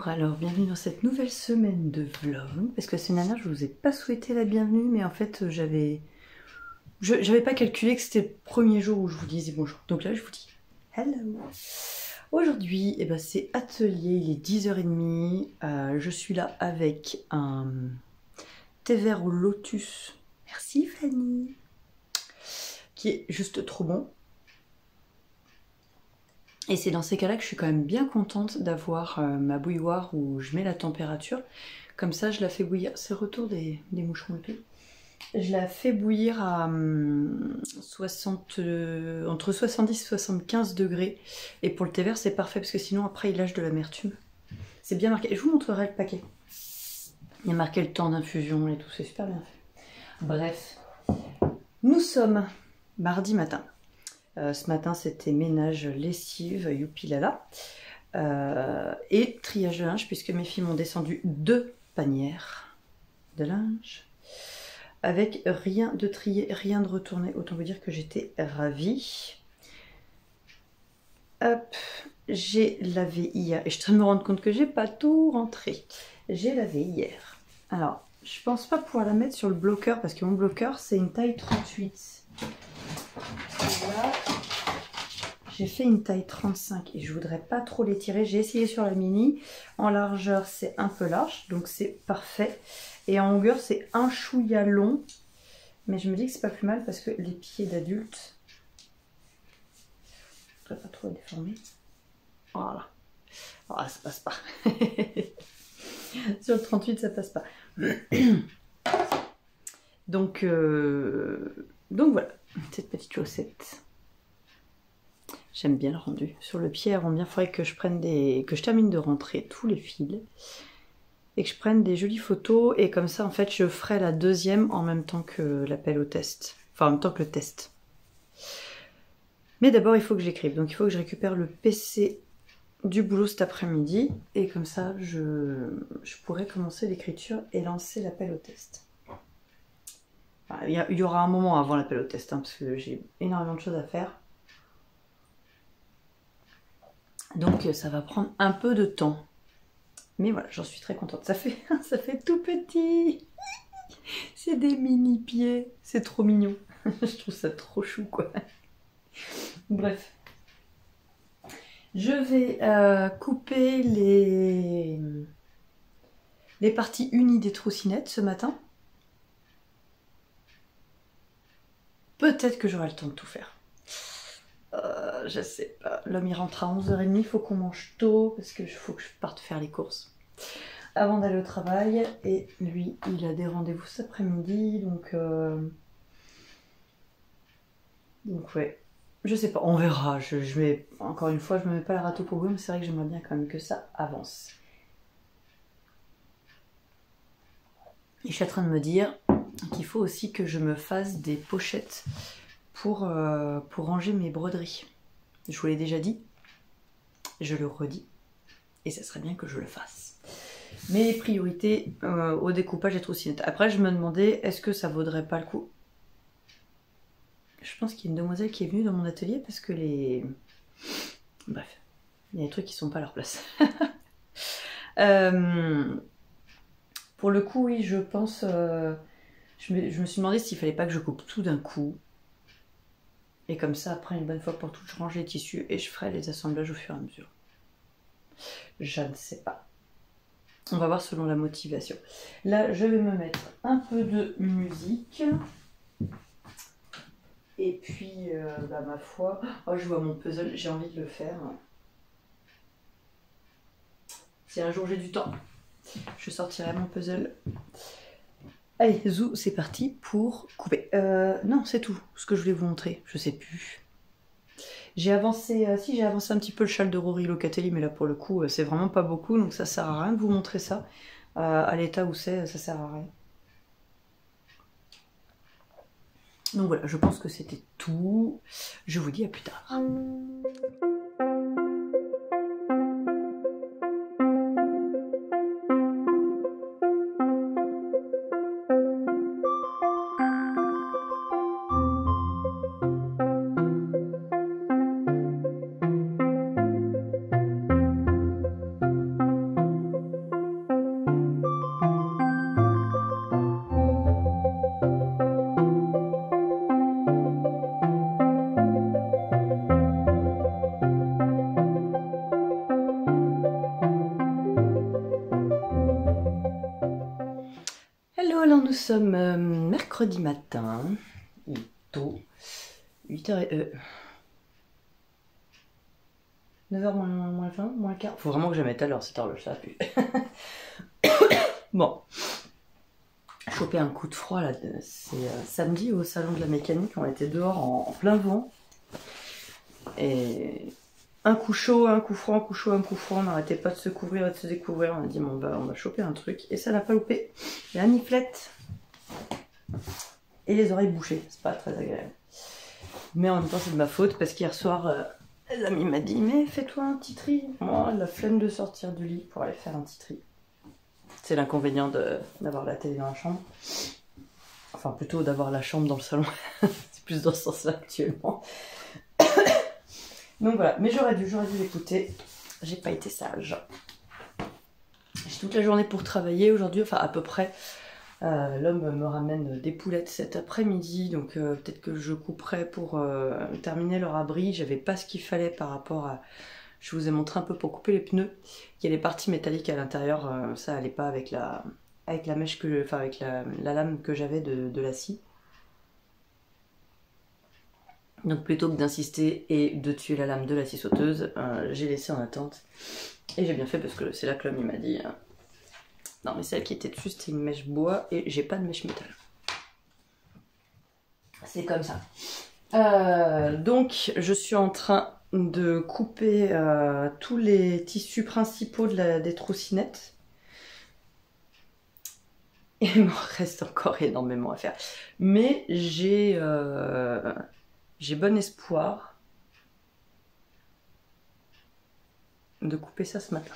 Alors bienvenue dans cette nouvelle semaine de vlog, parce que la semaine dernière je vous ai pas souhaité la bienvenue, mais en fait j'avais pas calculé que c'était le premier jour où je vous disais bonjour, donc là je vous dis hello. Aujourd'hui c'est atelier, il est 10h30, je suis là avec un thé vert au lotus, merci Fanny, qui est juste trop bon. Et c'est dans ces cas-là que je suis quand même bien contente d'avoir ma bouilloire où je mets la température. Comme ça, je la fais bouillir. C'est le retour des moucherons et tout. Je la fais bouillir à entre 70 et 75 degrés. Et pour le thé vert, c'est parfait parce que sinon, après, il lâche de l'amertume. C'est bien marqué. Je vous montrerai le paquet. Il y a marqué le temps d'infusion et tout. C'est super bien fait. Bref, nous sommes mardi matin. Ce matin, c'était ménage, lessive, youpilala, et triage de linge, puisque mes filles m'ont descendu 2 panières de linge, avec rien de trié, rien de retourné. Autant vous dire que j'étais ravie. Hop, j'ai lavé hier, et je suis en train de me rendre compte que j'ai pas tout rentré. J'ai lavé hier. Alors, je pense pas pouvoir la mettre sur le bloqueur, parce que mon bloqueur, c'est une taille 38. Là, j'ai fait une taille 35 et je voudrais pas trop l'étirer. J'ai essayé sur la mini. En largeur, c'est un peu large, donc c'est parfait. Et en longueur, c'est un chouïa long. Mais je me dis que c'est pas plus mal parce que les pieds d'adulte, je voudrais pas trop les déformer. Voilà. Ah, ça passe pas. Sur le 38, ça passe pas. Donc voilà, cette petite chaussette. J'aime bien le rendu. Sur le pied, elle rend bien. Il faudrait que je termine de rentrer tous les fils et que je prenne des jolies photos. Et comme ça, en fait, je ferai la deuxième en même temps que l'appel au test. Enfin, en même temps que le test. Mais d'abord, il faut que j'écrive. Donc, il faut que je récupère le PC du boulot cet après-midi. Et comme ça, je pourrai commencer l'écriture et lancer l'appel au test. Enfin, il y aura un moment avant l'appel au test, hein, parce que j'ai énormément de choses à faire. Donc ça va prendre un peu de temps. Mais voilà, j'en suis très contente. Ça fait tout petit. C'est des mini pieds. C'est trop mignon. Je trouve ça trop chou, quoi. Bref. Je vais couper les parties unies des troussinettes ce matin. Peut-être que j'aurai le temps de tout faire. Je sais pas, l'homme il rentre à 11h30, il faut qu'on mange tôt parce qu'il faut que je parte faire les courses avant d'aller au travail. Et lui, il a des rendez-vous cet après-midi, donc ouais, je sais pas, on verra. Je vais, encore une fois, je me mets pas la râteau pour vous, mais c'est vrai que j'aimerais bien quand même que ça avance. Et je suis en train de me dire qu'il faut aussi que je me fasse des pochettes pour ranger mes broderies. Je vous l'ai déjà dit, je le redis, et ça serait bien que je le fasse. Mes priorités au découpage des troussinettes. Après, je me demandais, est-ce que ça vaudrait pas le coup? Je pense qu'il y a une demoiselle qui est venue dans mon atelier parce que les... Bref, il y a des trucs qui sont pas à leur place. Pour le coup, oui, je pense... je me suis demandé s'il fallait pas que je coupe tout d'un coup. Et comme ça, après, une bonne fois pour toutes, je range les tissus et je ferai les assemblages au fur et à mesure. Je ne sais pas. On va voir selon la motivation. Là, je vais me mettre un peu de musique. Et puis, ma foi... Oh, je vois mon puzzle, j'ai envie de le faire. Si un jour j'ai du temps, je sortirai mon puzzle. Allez, zou, c'est parti pour couper. Non, c'est tout ce que je voulais vous montrer. Je sais plus. J'ai avancé, j'ai avancé un petit peu le châle de Rory Locatelli, mais là pour le coup, c'est vraiment pas beaucoup, donc ça sert à rien de vous montrer ça. À l'état où c'est, ça sert à rien. Donc voilà, je pense que c'était tout. Je vous dis à plus tard. Alors nous sommes mercredi matin, il est tôt, 8h, 9h moins 20, moins le quart. Faut vraiment que je mette à l'heure cette horloge, ça pue. Bon, chopé un coup de froid là, c'est samedi au salon de la mécanique, on était dehors en plein vent. Et un coup chaud, un coup froid, un coup chaud, un coup froid, on n'arrêtait pas de se couvrir et de se découvrir. On a dit bon bah on va choper un truc et ça n'a pas loupé. La niflette et les oreilles bouchées, c'est pas très agréable. Mais en même temps c'est de ma faute parce qu'hier soir l'ami m'a dit mais fais-toi un petit tri. Moi la flemme de sortir du lit pour aller faire un petit tri. C'est l'inconvénient d'avoir la télé dans la chambre. Enfin plutôt d'avoir la chambre dans le salon. C'est plus dans ce sens-là actuellement. Donc voilà, mais j'aurais dû l'écouter. J'ai pas été sage. J'ai toute la journée pour travailler aujourd'hui, enfin à peu près. L'homme me ramène des poulettes cet après-midi, donc peut-être que je couperai pour terminer leur abri. J'avais pas ce qu'il fallait par rapport à... Je vous ai montré un peu pour couper les pneus. Il y a les parties métalliques à l'intérieur, ça allait pas avec la mèche que, enfin avec la lame que j'avais de la scie. Donc plutôt que d'insister et de tuer la lame de la scie sauteuse, j'ai laissé en attente. Et j'ai bien fait parce que c'est là que l'homme il m'a dit non mais celle qui était dessus c'était une mèche bois et j'ai pas de mèche métal. C'est comme ça. Donc je suis en train de couper tous les tissus principaux des troussinettes. Il m'en reste encore énormément à faire. Mais j'ai bon espoir de couper ça ce matin.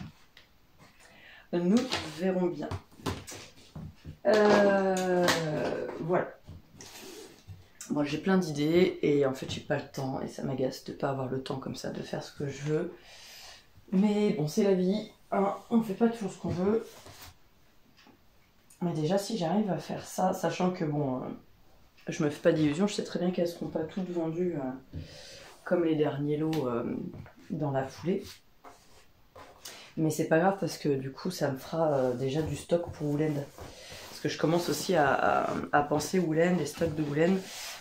Nous verrons bien. Voilà. Bon, j'ai plein d'idées et en fait j'ai pas le temps et ça m'agace de pas avoir le temps comme ça de faire ce que je veux. Mais bon, c'est la vie, hein, on fait pas toujours ce qu'on veut. Mais déjà si j'arrive à faire ça, sachant que bon... je me fais pas d'illusions, je sais très bien qu'elles seront pas toutes vendues comme les derniers lots dans la foulée. Mais c'est pas grave parce que du coup ça me fera déjà du stock pour Woolend. Parce que je commence aussi à penser Woolend, les stocks de Woolend.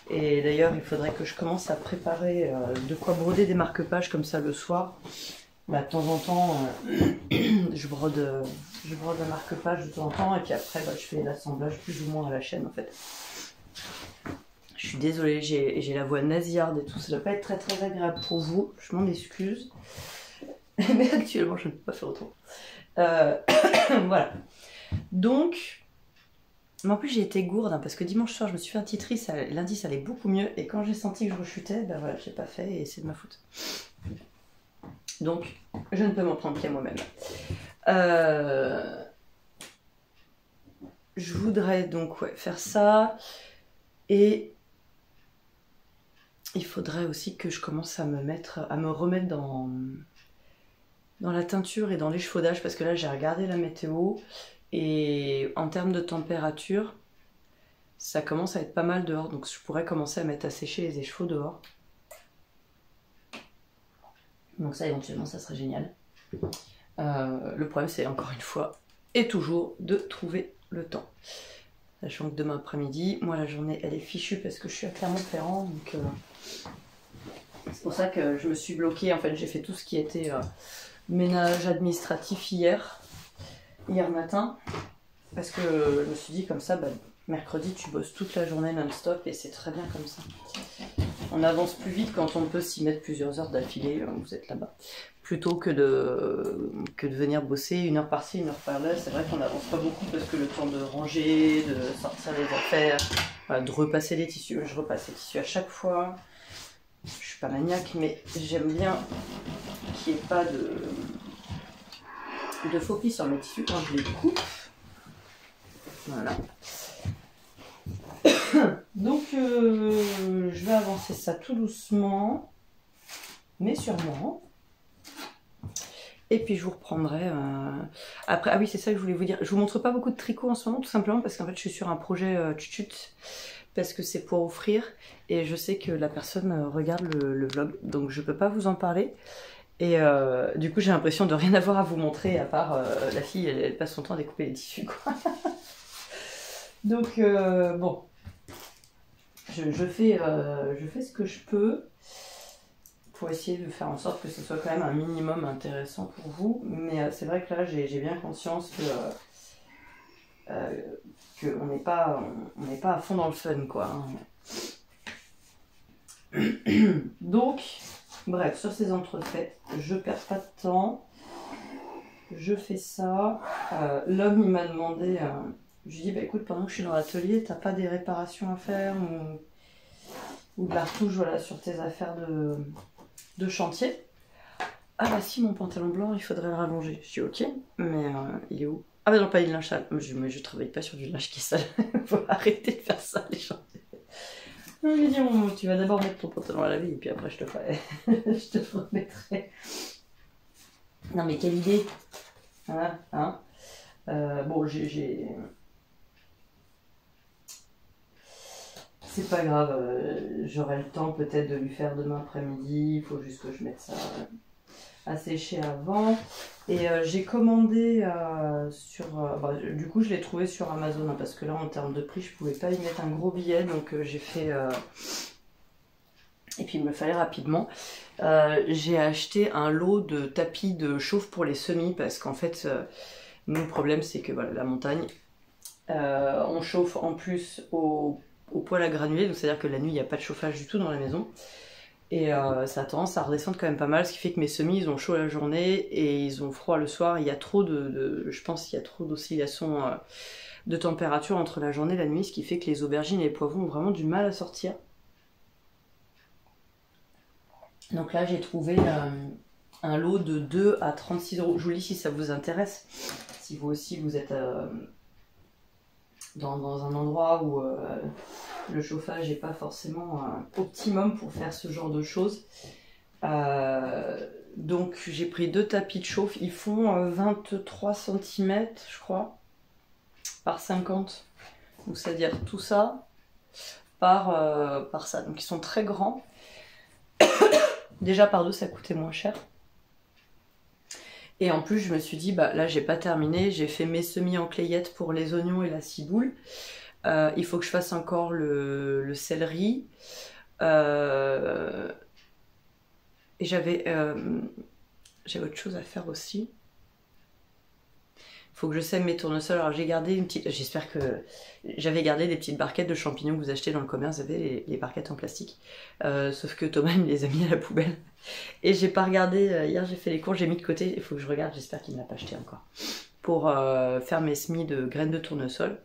Et d'ailleurs il faudrait que je commence à préparer de quoi broder des marque-pages comme ça le soir. Bah, de temps en temps je brode un marque-page de temps en temps et puis après bah, je fais l'assemblage plus ou moins à la chaîne en fait. Je suis désolée, j'ai la voix nasillarde et tout, ça doit pas être très très agréable pour vous, je m'en excuse. Mais actuellement je ne peux pas faire autrement. Voilà. Donc, mais en plus j'ai été gourde hein, parce que dimanche soir je me suis fait un petit tri, lundi ça allait beaucoup mieux et quand j'ai senti que je rechutais, ben voilà, j'ai pas fait et c'est de ma faute. Donc, je ne peux m'en prendre qu'à moi-même. Je voudrais donc ouais, faire ça et il faudrait aussi que je commence à me remettre dans la teinture et dans l'échafaudage parce que là j'ai regardé la météo et en termes de température ça commence à être pas mal dehors donc je pourrais commencer à mettre à sécher les échevaux dehors. Donc ça éventuellement ça serait génial. Le problème c'est encore une fois et toujours de trouver le temps. Sachant que demain après-midi, moi la journée elle est fichue parce que je suis à Clermont-Ferrand donc c'est pour ça que je me suis bloquée. En fait j'ai fait tout ce qui était ménage administratif hier matin parce que je me suis dit comme ça bah, mercredi tu bosses toute la journée non-stop et c'est très bien comme ça. On avance plus vite quand on peut s'y mettre plusieurs heures d'affilée, vous êtes là-bas. Plutôt que de venir bosser une heure par-ci, une heure par-là. C'est vrai qu'on n'avance pas beaucoup parce que le temps de ranger, de sortir les affaires, voilà, de repasser les tissus. Je repasse les tissus à chaque fois. Je suis pas maniaque, mais j'aime bien qu'il n'y ait pas de faux plis sur mes tissus quand je les coupe. Voilà. Donc je vais avancer ça tout doucement, mais sûrement. Et puis je vous reprendrai après. Ah oui, c'est ça que je voulais vous dire. Je vous montre pas beaucoup de tricot en ce moment, tout simplement parce qu'en fait je suis sur un projet tchut, parce que c'est pour offrir et je sais que la personne regarde le vlog, donc je peux pas vous en parler. Et du coup j'ai l'impression de rien avoir à vous montrer à part la fille elle passe son temps à découper les tissus quoi. Donc bon, je fais ce que je peux pour essayer de faire en sorte que ce soit quand même un minimum intéressant pour vous. Mais c'est vrai que là, j'ai bien conscience qu'on n'est pas à fond dans le fun, quoi. Donc, bref, sur ces entrefaites, je perds pas de temps. Je fais ça. L'homme, il m'a demandé... je lui ai dit, bah écoute, pendant que je suis dans l'atelier, t'as pas des réparations à faire ou de la retouche, voilà, sur tes affaires de chantier. Ah bah si, mon pantalon blanc, il faudrait le rallonger. Je dis ok, mais il est où? Ah bah non, pas du linge sale. Mais je travaille pas sur du linge qui est sale. Faut arrêter de faire ça, les gens. Je lui ai dit, bon, tu vas d'abord mettre ton pantalon à laver et puis après je te ferai... je te remettrai. Non mais quelle idée. Voilà, hein. Bon, c'est pas grave, j'aurai le temps peut-être de lui faire demain après-midi, il faut juste que je mette ça à sécher avant. Et j'ai commandé du coup je l'ai trouvé sur Amazon, hein, parce que là en termes de prix je pouvais pas y mettre un gros billet, donc j'ai fait... Et puis il me fallait rapidement. J'ai acheté un lot de tapis de chauffe pour les semis, parce qu'en fait, nous le problème c'est que voilà, la montagne, on chauffe en plus au poêle à granulés, donc c'est-à-dire que la nuit il n'y a pas de chauffage du tout dans la maison. Et ça a tendance à redescendre quand même pas mal, ce qui fait que mes semis ils ont chaud la journée et ils ont froid le soir. Il y a trop je pense qu'il y a trop d'oscillations de température entre la journée et la nuit, ce qui fait que les aubergines et les poivrons ont vraiment du mal à sortir. Donc là j'ai trouvé un lot de 2 à 36 €. Je vous le dis si ça vous intéresse, si vous aussi vous êtes dans un endroit où le chauffage n'est pas forcément optimum pour faire ce genre de choses. Donc j'ai pris 2 tapis de chauffe, ils font 23 cm je crois, par 50. Donc c'est-à-dire tout ça par ça. Donc ils sont très grands. Déjà par 2 ça coûtait moins cher. Et en plus je me suis dit, bah là j'ai pas terminé, j'ai fait mes semis en clayette pour les oignons et la ciboule. Il faut que je fasse encore le céleri. Et j'avais autre chose à faire aussi. Faut que je sème mes tournesols. Alors j'ai gardé une petite... J'espère que... J'avais gardé des petites barquettes de champignons que vous achetez dans le commerce. Vous avez les barquettes en plastique. Sauf que Thomas il les a mis à la poubelle. Et j'ai pas regardé. Hier j'ai fait les courses, j'ai mis de côté. Il faut que je regarde. J'espère qu'il ne l'a pas acheté encore. Pour faire mes semis de graines de tournesol.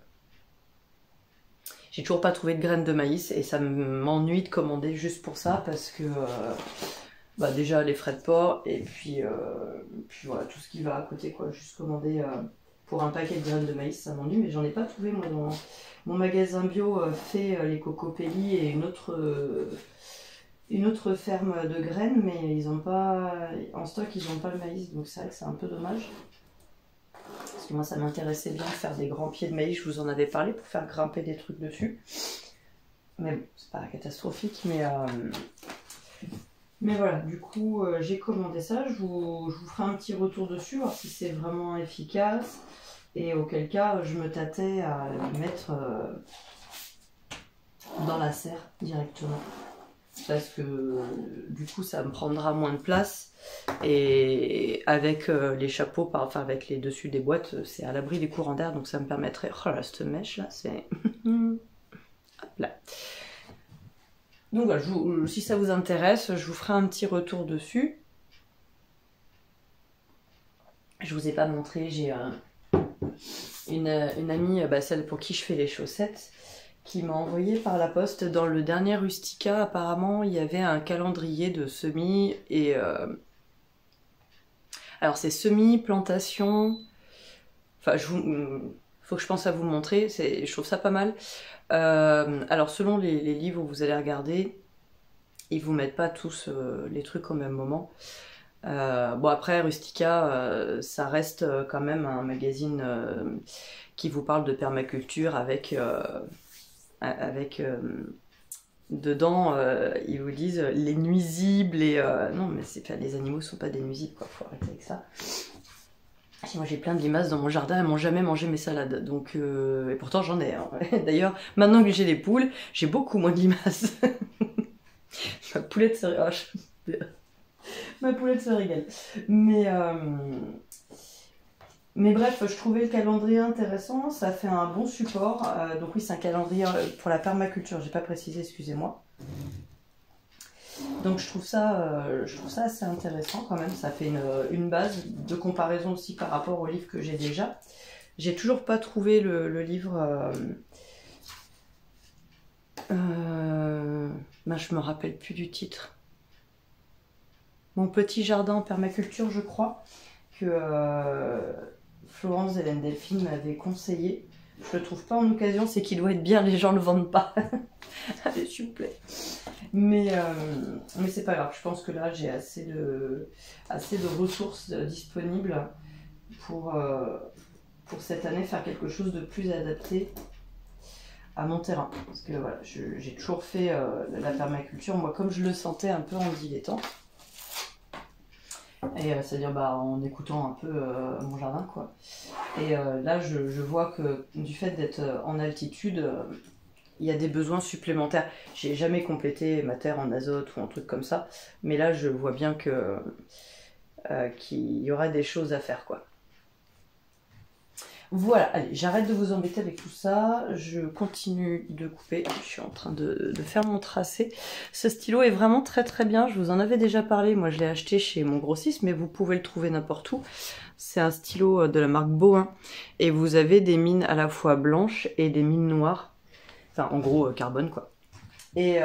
J'ai toujours pas trouvé de graines de maïs. Et ça m'ennuie de commander juste pour ça. Parce que... bah déjà les frais de port. Et puis voilà, tout ce qui va à côté, quoi. Juste commander... pour un paquet de graines de maïs, ça m'ennuie, mais j'en ai pas trouvé moi dans mon magasin bio. Fait les Cocopelli et une autre ferme de graines, mais ils ont pas en stock, ils n'ont pas le maïs, donc c'est vrai que c'est un peu dommage. Parce que moi ça m'intéressait bien de faire des grands pieds de maïs, je vous en avais parlé, pour faire grimper des trucs dessus. Mais bon, c'est pas catastrophique, mais voilà, du coup j'ai commandé ça, je vous ferai un petit retour dessus, voir si c'est vraiment efficace. Et auquel cas, je me tâtais à le mettre dans la serre directement. Parce que du coup, ça me prendra moins de place. Et avec les chapeaux, enfin avec les dessus des boîtes, c'est à l'abri des courants d'air. Donc ça me permettrait... Oh là, cette mèche là, c'est... Hop là. Donc voilà, si ça vous intéresse, je vous ferai un petit retour dessus. Je vous ai pas montré, j'ai... Une amie, celle pour qui je fais les chaussettes, qui m'a envoyé par la poste dans le dernier Rustica. Apparemment il y avait un calendrier de semis et alors c'est semis, plantation, enfin faut que je pense à vous montrer, je trouve ça pas mal. Alors selon les livres où vous allez regarder, ils vous mettent pas tous les trucs au même moment. Bon après Rustica ça reste quand même un magazine qui vous parle de permaculture avec dedans ils vous disent les nuisibles et non mais c'est pas, les animaux sont pas des nuisibles, quoi, faut arrêter avec ça. Si moi j'ai plein de limaces dans mon jardin, elles m'ont jamais mangé mes salades, donc et pourtant j'en ai. Hein. D'ailleurs, maintenant que j'ai les poules, j'ai beaucoup moins de limaces. Ma poulette se ma poulette se régale. Mais bref, je trouvais le calendrier intéressant, ça fait un bon support. Donc oui, c'est un calendrier pour la permaculture, j'ai pas précisé, excusez-moi. Donc je trouve ça assez intéressant quand même, ça fait une base de comparaison aussi par rapport au livre que j'ai déjà. J'ai toujours pas trouvé le livre... je me rappelle plus du titre. Mon petit jardin en permaculture, je crois, que Florence Hélène Delphine m'avait conseillé. Je le trouve pas en occasion, c'est qu'il doit être bien, les gens le vendent pas. Allez, s'il vous plaît. Mais c'est pas grave, je pense que là j'ai assez de ressources disponibles pour cette année faire quelque chose de plus adapté à mon terrain. Parce que voilà, j'ai toujours fait la permaculture, moi comme je le sentais un peu en dilettante. Et c'est-à-dire en écoutant un peu mon jardin quoi. Et là je vois que du fait d'être en altitude, il y a des besoins supplémentaires. J'ai jamais complété ma terre en azote ou un truc comme ça, mais là je vois bien que qu'il y aura des choses à faire quoi. Voilà, allez, j'arrête de vous embêter avec tout ça, je continue de couper, je suis en train de faire mon tracé. Ce stylo est vraiment très très bien, je vous en avais déjà parlé, moi je l'ai acheté chez mon grossiste, mais vous pouvez le trouver n'importe où. C'est un stylo de la marque Bohin, et vous avez des mines à la fois blanches et des mines noires, enfin en gros carbone quoi. Et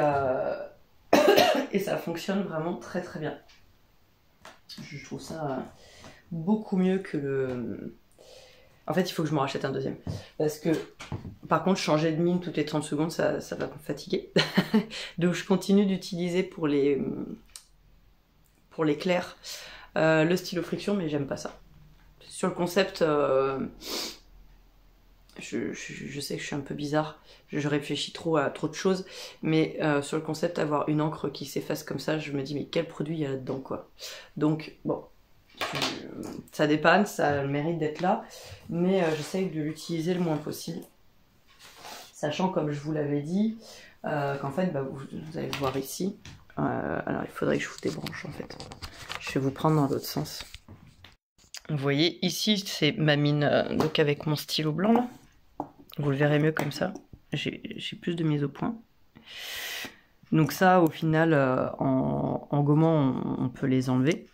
ça fonctionne vraiment très très bien. Je trouve ça beaucoup mieux que le... En fait, il faut que je me rachète un deuxième. Parce que, par contre, changer de mine toutes les 30 secondes, ça va me fatiguer. Donc, je continue d'utiliser pour les clairs le stylo friction, mais j'aime pas ça. Sur le concept, je sais que je suis un peu bizarre. Je réfléchis trop à trop de choses. Mais sur le concept, avoir une encre qui s'efface comme ça, je me dis, mais quel produit il y a là-dedans, quoi. Donc, bon... ça dépanne, ça a le mérite d'être là, mais j'essaye de l'utiliser le moins possible. Sachant, comme je vous l'avais dit, qu'en fait, vous allez le voir ici. Alors, il faudrait que je vous débranche en fait. Je vais vous prendre dans l'autre sens. Vous voyez, ici, c'est ma mine, donc avec mon stylo blanc là. Vous le verrez mieux comme ça. J'ai plus de mise au point. Donc ça, au final, en gommant, on peut les enlever.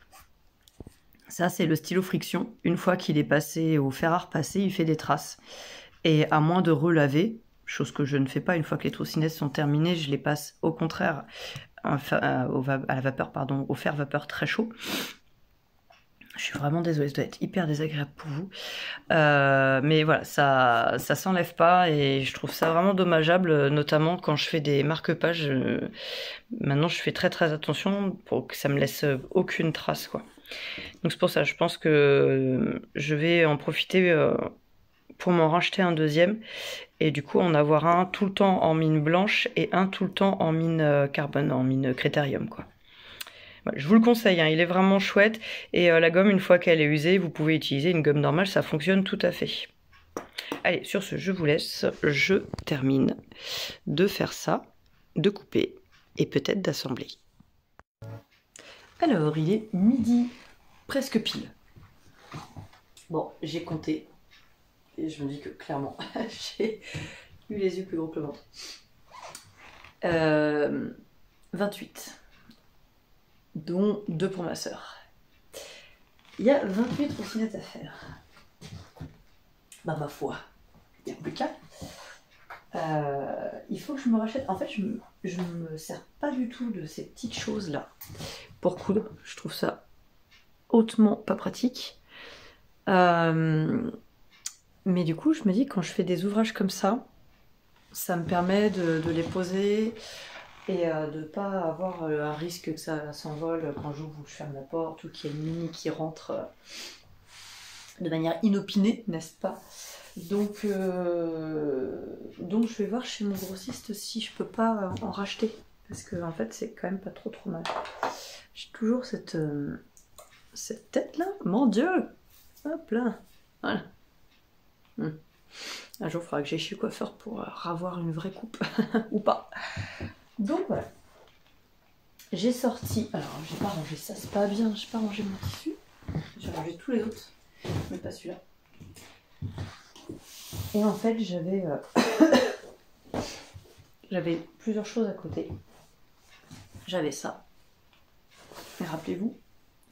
Ça, c'est le stylo friction. Une fois qu'il est passé au fer à repasser, il fait des traces. Et à moins de relaver, chose que je ne fais pas, une fois que les trocinettes sont terminées, je les passe au contraire à la vapeur, pardon, au fer vapeur très chaud. Je suis vraiment désolée, ça doit être hyper désagréable pour vous. Mais voilà, ça s'enlève pas et je trouve ça vraiment dommageable, notamment quand je fais des marque-pages. Maintenant, je fais très très attention pour que ça me laisse aucune trace, quoi. Donc c'est pour ça, je pense que je vais en profiter pour m'en racheter un deuxième et du coup en avoir un tout le temps en mine blanche et un tout le temps en mine carbone, en mine critérium quoi. Voilà, je vous le conseille, hein, il est vraiment chouette et la gomme une fois qu'elle est usée, vous pouvez utiliser une gomme normale, ça fonctionne tout à fait. Allez, sur ce, je vous laisse, je termine de faire ça, de couper et peut-être d'assembler. Alors, il est midi. Presque pile. Bon, j'ai compté. Et je me dis que clairement, j'ai eu les yeux plus gros que le ventre. 28. Dont 2 pour ma soeur. Il y a 28 trottinettes à faire. Bah ma foi, il n'y a plus qu'à. Il faut que je me rachète. En fait, je me sers pas du tout de ces petites choses-là pour coudre. Je trouve ça hautement pas pratique. Mais du coup, je me dis quand je fais des ouvrages comme ça me permet de les poser et de ne pas avoir un risque que ça s'envole quand j'ouvre ou je ferme la porte ou qu'il y ait une mini qui rentre de manière inopinée, n'est-ce pas? Donc je vais voir chez mon grossiste si je peux pas en racheter parce que en fait c'est quand même pas trop mal. J'ai toujours cette tête là, mon Dieu! Hop là. Voilà. Un jour, il faudra que j'aille chez le coiffeur pour avoir une vraie coupe. Ou pas. Donc voilà. J'ai sorti... Alors, j'ai pas rangé ça, c'est pas bien. J'ai pas rangé mon tissu. J'ai rangé tous les autres. Mais pas celui-là. Et en fait, j'avais... j'avais plusieurs choses à côté. J'avais ça. Et rappelez-vous,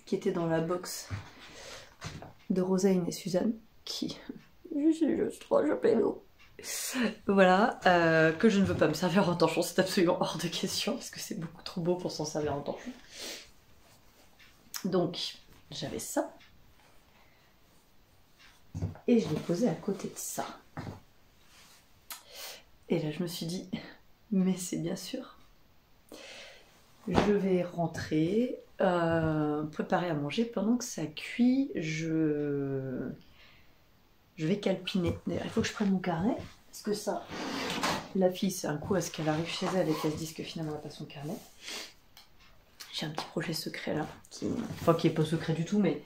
qui était dans la box de Rosaine et Suzanne, qui... Je suis juste trop pédo. Voilà, que je ne veux pas me servir en torchon, c'est absolument hors de question, parce que c'est beaucoup trop beau pour s'en servir en torchon. Donc, j'avais ça. Et je l'ai posé à côté de ça. Et là, je me suis dit, mais c'est bien sûr. Je vais rentrer, préparer à manger. Pendant que ça cuit, je vais calpiner. D'ailleurs, il faut que je prenne mon carnet. Parce que ça, la fille, c'est un coup à ce qu'elle arrive chez elle et qu'elle se dise que finalement, elle n'a pas son carnet. J'ai un petit projet secret là. Qui n'est pas secret du tout, mais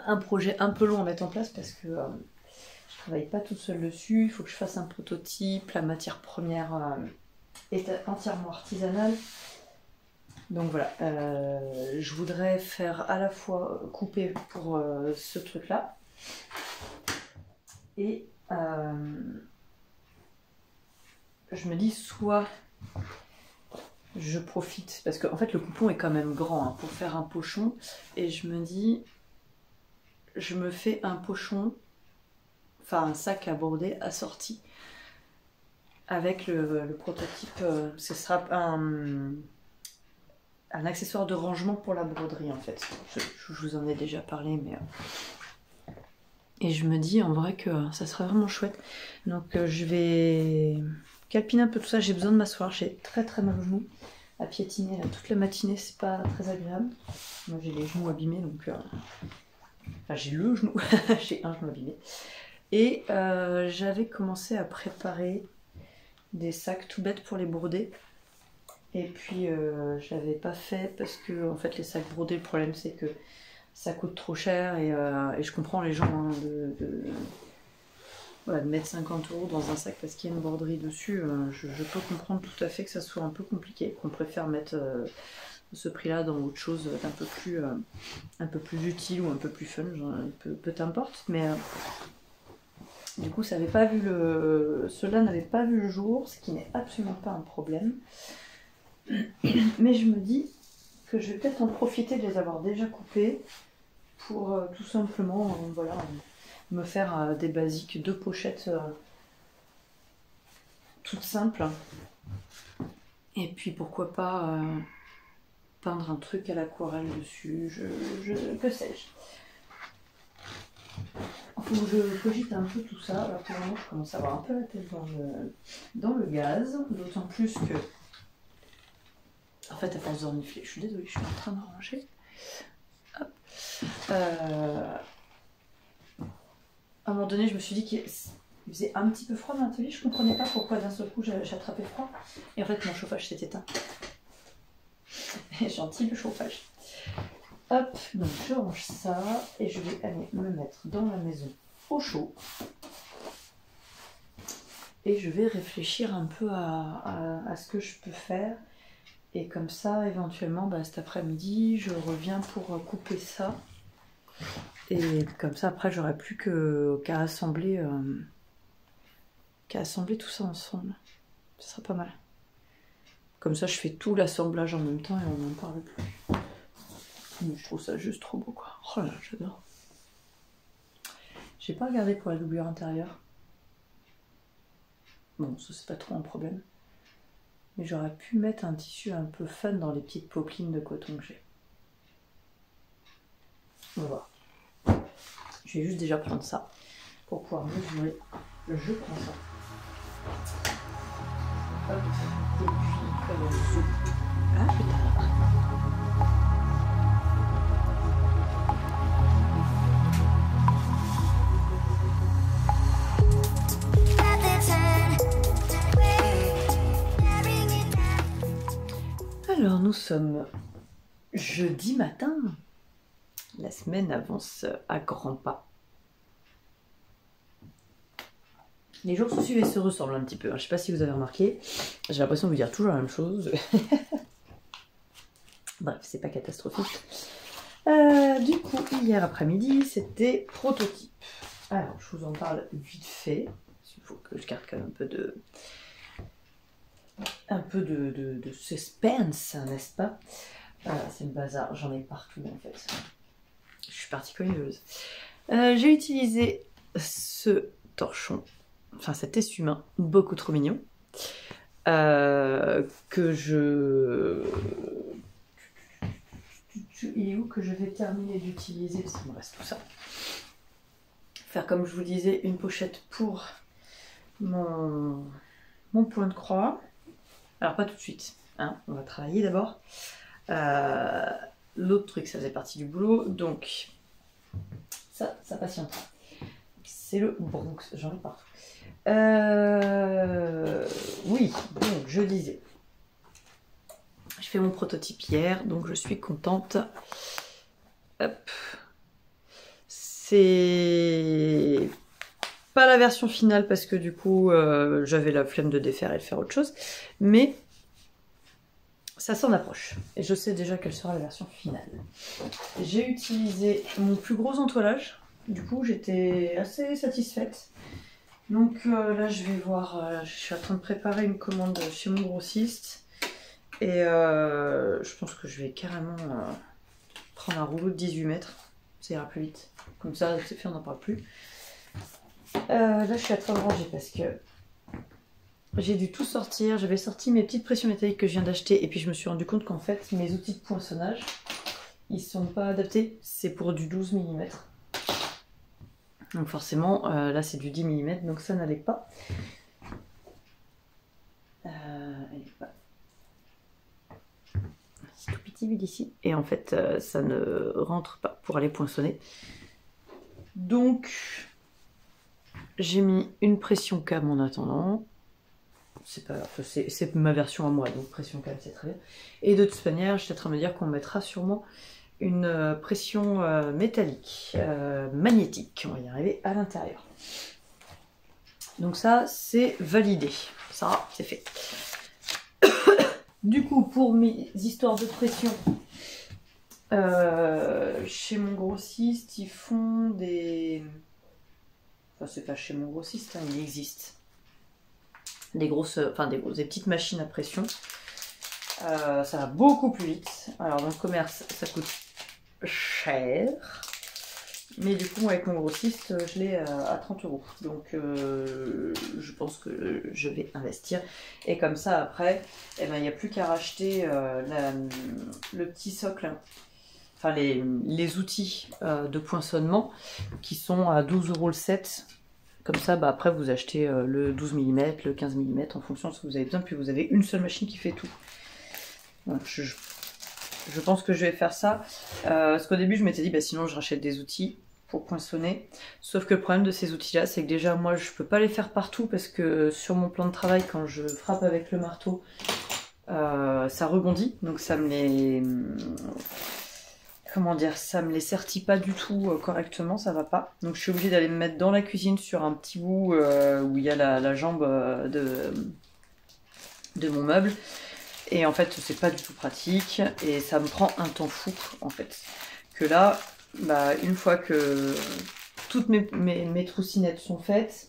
un projet un peu long à mettre en place parce que je travaille pas toute seule dessus. Il faut que je fasse un prototype. La matière première est entièrement artisanale. Donc voilà, je voudrais faire à la fois couper pour ce truc là et je me dis soit je profite, parce qu'en fait le coupon est quand même grand hein, pour faire un pochon, et je me dis je me fais un pochon, enfin un sac à border assorti avec le prototype, ce sera un accessoire de rangement pour la broderie en fait. Je vous en ai déjà parlé, mais... Et je me dis en vrai que ça serait vraiment chouette. Donc je vais calpiner un peu tout ça. J'ai besoin de m'asseoir. J'ai très très mal aux genoux. À piétiner là, toute la matinée, c'est pas très agréable. Moi j'ai les genoux abîmés, donc... Enfin j'ai le genou. J'ai un genou abîmé. Et j'avais commencé à préparer des sacs tout bêtes pour les broder. Et puis je l'avais pas fait parce que en fait les sacs brodés, le problème c'est que ça coûte trop cher et je comprends les gens hein, voilà, de mettre 50 € dans un sac parce qu'il y a une broderie dessus. Je peux comprendre tout à fait que ça soit un peu compliqué, qu'on préfère mettre ce prix là dans autre chose d'un un peu plus utile ou un peu plus fun, peu t'importe, mais du coup ça n'avait pas vu cela n'avait pas vu le jour, ce qui n'est absolument pas un problème. Mais je me dis que je vais peut-être en profiter de les avoir déjà coupés pour tout simplement voilà, me faire des basiques, 2 pochettes toutes simples. Et puis pourquoi pas peindre un truc à l'aquarelle dessus, que sais-je. Il faut que je cogite un peu tout ça. Alors pour le moment je commence à avoir un peu la tête dans le gaz, d'autant plus que en fait, à force de renifler, je suis désolée, je suis en train de ranger. Hop. À un moment donné, je me suis dit qu'il faisait un petit peu froid dans l'atelier. Je comprenais pas pourquoi d'un seul coup j'attrapais froid. Et en fait, mon chauffage s'est éteint. Et gentil le chauffage. Hop, donc je range ça et je vais aller me mettre dans la maison au chaud. Et je vais réfléchir un peu à ce que je peux faire. Et comme ça, éventuellement, cet après-midi, je reviens pour couper ça. Et comme ça, après, j'aurai plus qu'à assembler tout ça ensemble. Ce sera pas mal. Comme ça, je fais tout l'assemblage en même temps et on n'en parle plus. Mais je trouve ça juste trop beau, quoi. Oh là, j'adore. J'ai pas regardé pour la doublure intérieure. Bon, ça, c'est pas trop un problème. Mais j'aurais pu mettre un tissu un peu fun dans les petites popelines de coton que j'ai. On va voir. Je vais juste déjà prendre ça pour pouvoir mesurer. Je prends ça. Hop. Et puis, à plus tard. Alors nous sommes jeudi matin. La semaine avance à grands pas. Les jours se suivent et se ressemblent un petit peu. Je ne sais pas si vous avez remarqué. J'ai l'impression de vous dire toujours la même chose. Bref, c'est pas catastrophique. Du coup, hier après-midi, c'était prototype. Alors, je vous en parle vite fait. Il faut que je garde quand même un peu de suspense, n'est-ce pas? C'est le bazar, j'en ai partout en fait. Je suis partie coineuse. J'ai utilisé ce torchon, enfin cet essuie-main, beaucoup trop mignon, que je... Il est où que je vais terminer d'utiliser? Parce qu'il me reste tout ça. Faire comme je vous disais, une pochette pour mon point de croix. Alors pas tout de suite, hein, on va travailler d'abord. L'autre truc, ça faisait partie du boulot, donc ça patientera. C'est le Bronx, j'en ai partout. Oui, donc je disais. Je fais mon prototype hier, donc je suis contente. Hop. C'est pas la version finale parce que du coup j'avais la flemme de défaire et de faire autre chose, mais ça s'en approche et je sais déjà quelle sera la version finale. J'ai utilisé mon plus gros entoilage, du coup j'étais assez satisfaite. Donc là je vais voir, je suis en train de préparer une commande chez mon grossiste et je pense que je vais carrément prendre un rouleau de 18 mètres, ça ira plus vite. Comme ça c'est fait, on n'en parle plus. Là je suis en train de ranger parce que j'ai dû tout sortir. J'avais sorti mes petites pressions métalliques que je viens d'acheter et puis je me suis rendu compte qu'en fait mes outils de poinçonnage ils sont pas adaptés, c'est pour du 12 mm. Donc forcément là c'est du 10 mm donc ça n'allait pas. C'est tout petit vu d'ici et en fait ça ne rentre pas pour aller poinçonner. Donc j'ai mis une pression cam en attendant. C'est pas grave, c'est ma version à moi, donc pression cam c'est très bien. Et de toute manière, j'étais en train de me dire qu'on mettra sûrement une pression métallique, magnétique, on va y arriver à l'intérieur. Donc ça, c'est validé. Ça, c'est fait. Du coup, pour mes histoires de pression, chez mon grossiste, ils font des... Enfin, c'est pas chez mon grossiste, hein, il existe. Des petites machines à pression. Ça va beaucoup plus vite. Alors dans le commerce, ça coûte cher. Mais du coup, avec mon grossiste, je l'ai à 30 €. Donc je pense que je vais investir. Et comme ça, après, il n'y a plus qu'à racheter le petit socle. Enfin, les outils de poinçonnement qui sont à 12 € le set. Comme ça, après, vous achetez le 12 mm, le 15 mm en fonction de ce que vous avez besoin. Puis vous avez une seule machine qui fait tout. Donc, je pense que je vais faire ça. Parce qu'au début, je m'étais dit, sinon, je rachète des outils pour poinçonner. Sauf que le problème de ces outils-là, c'est que déjà, moi, je peux pas les faire partout. Parce que sur mon plan de travail, quand je frappe avec le marteau, ça rebondit. Donc, ça me les... Comment dire, ça me les sertit pas du tout correctement, ça va pas. Donc je suis obligée d'aller me mettre dans la cuisine sur un petit bout où il y a la jambe de mon meuble. Et en fait, c'est pas du tout pratique et ça me prend un temps fou en fait. Que là, une fois que toutes mes troussinettes sont faites,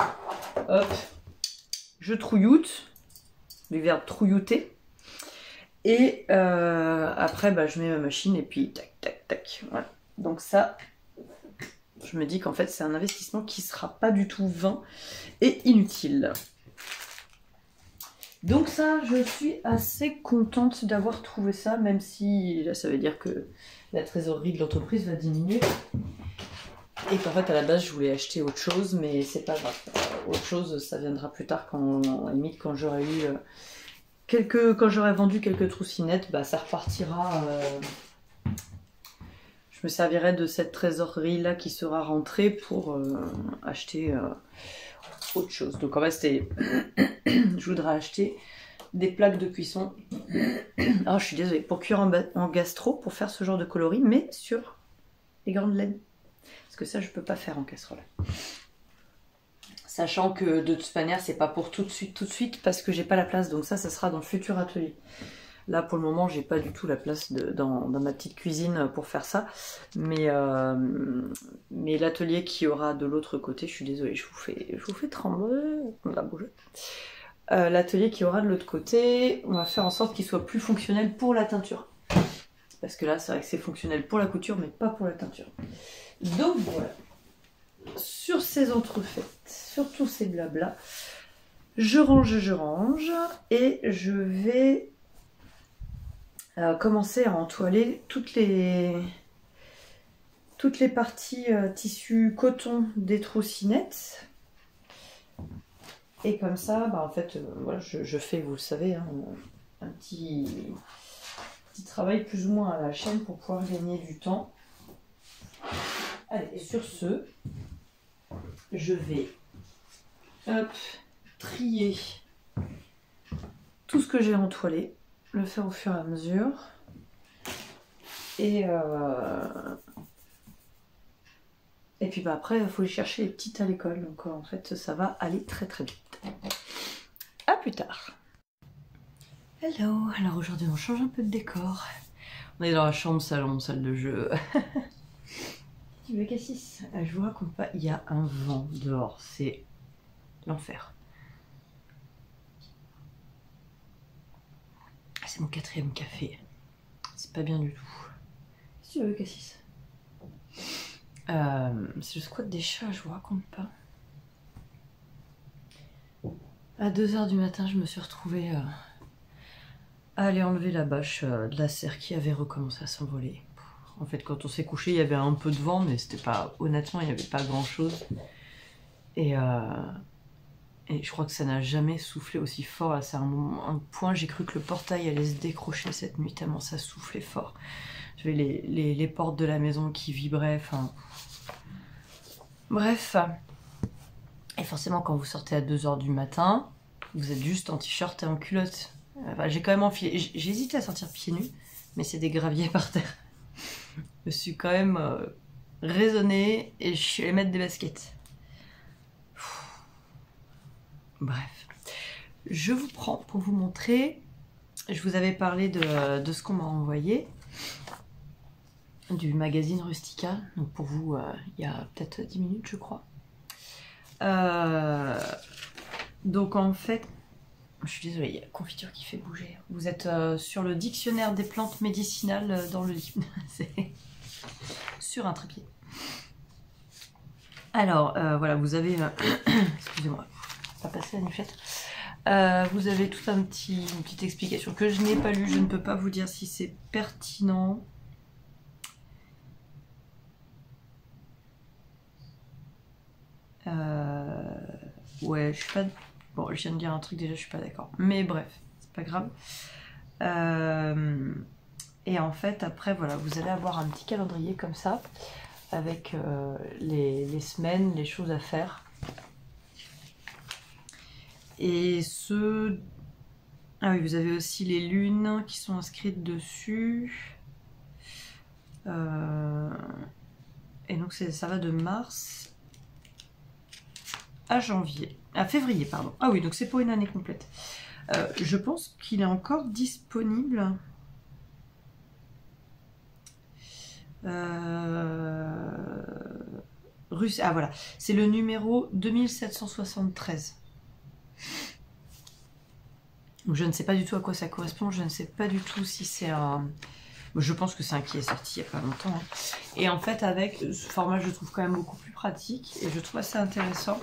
hop, je trouilloute, du verbe trouillouter. Et après, je mets ma machine et puis tac, tac, tac. Voilà. Donc ça, je me dis qu'en fait, c'est un investissement qui sera pas du tout vain et inutile. Donc ça, je suis assez contente d'avoir trouvé ça, même si là, ça veut dire que la trésorerie de l'entreprise va diminuer. Et qu'en fait, à la base, je voulais acheter autre chose, mais c'est pas grave. Autre chose, ça viendra plus tard, limite, quand j'aurai eu... quand j'aurai vendu quelques troussinettes, ça repartira. Je me servirai de cette trésorerie là qui sera rentrée pour acheter autre chose. Donc en fait, je voudrais acheter des plaques de cuisson. Alors je suis désolée, pour cuire en gastro, pour faire ce genre de coloris, mais sur les grandes laines. Parce que ça, je peux pas faire en casserole. Sachant que de toute manière, c'est pas pour tout de suite, parce que j'ai pas la place. Donc ça sera dans le futur atelier. Là, pour le moment, j'ai pas du tout la place dans ma petite cuisine pour faire ça. Mais l'atelier qui aura de l'autre côté, je suis désolée, je vous fais trembler. On va bouger. L'atelier qui aura de l'autre côté, on va faire en sorte qu'il soit plus fonctionnel pour la teinture. Parce que là, c'est vrai que c'est fonctionnel pour la couture, mais pas pour la teinture. Donc voilà. Sur ces entrefaites, sur tous ces blabla, je range, et je vais commencer à entoiler toutes les parties tissu coton des troussinettes. Et comme ça, bah, en fait, voilà, je fais, vous le savez, hein, un petit travail plus ou moins à la chaîne pour pouvoir gagner du temps. Allez, et sur ce, je vais trier tout ce que j'ai entoilé, le faire au fur et à mesure. Et puis bah, après, il faut les chercher les petites à l'école. Donc en fait, ça va aller très très vite. À plus tard. Hello, alors aujourd'hui on change un peu de décor. On est dans la chambre, salon, salle de jeu. Tu veux Cassis? Je vous raconte pas, il y a un vent dehors, c'est l'enfer. C'est mon 4e café. C'est pas bien du tout. Qu'est-ce que tu veux Cassis? C'est le squat des chats, je vous raconte pas. À 2 h du matin, je me suis retrouvée à aller enlever la bâche de la serre qui avait recommencé à s'envoler. En fait, quand on s'est couché, il y avait un peu de vent, mais c'était pas, honnêtement, il n'y avait pas grand-chose. Et je crois que ça n'a jamais soufflé aussi fort. Là, c'est un point, j'ai cru que le portail allait se décrocher cette nuit, tellement ça soufflait fort. J'avais les portes de la maison qui vibraient, enfin... Bref. Et forcément, quand vous sortez à 2 h du matin, vous êtes juste en t-shirt et en culotte. Enfin, j'ai quand même enfilé... J'ai hésité à sortir pieds nus, mais c'est des graviers par terre. Je suis quand même raisonnée et je suis allée mettre des baskets. Bref. Je vous prends pour vous montrer. Je vous avais parlé de ce qu'on m'a envoyé. Du magazine Rustica. Donc pour vous, il y a peut-être 10 minutes, je crois. Donc en fait... Je suis désolée, il y a la confiture qui fait bouger. Vous êtes sur le dictionnaire des plantes médicinales dans le lit. C'est sur un trépied. Alors, voilà, vous avez... Excusez-moi, pas passer la nuchette. Vous avez tout une petite explication que je n'ai pas lue. Je ne peux pas vous dire si c'est pertinent. Ouais, je suis pas... Bon, je viens de dire un truc déjà, je suis pas d'accord. Mais bref, c'est pas grave. Et en fait, après, voilà, vous allez avoir un petit calendrier comme ça, avec les semaines, les choses à faire. Et ah oui, vous avez aussi les lunes qui sont inscrites dessus. Et donc ça va de mars à janvier. À février, pardon. Ah oui, donc c'est pour une année complète. Je pense qu'il est encore disponible. Ah voilà, c'est le numéro 2773. Je ne sais pas du tout à quoi ça correspond. Je ne sais pas du tout si c'est un... Je pense que c'est un qui est sorti il n'y a pas longtemps. Hein. Et en fait, avec ce format, je le trouve quand même beaucoup plus pratique. Et je trouve assez intéressant.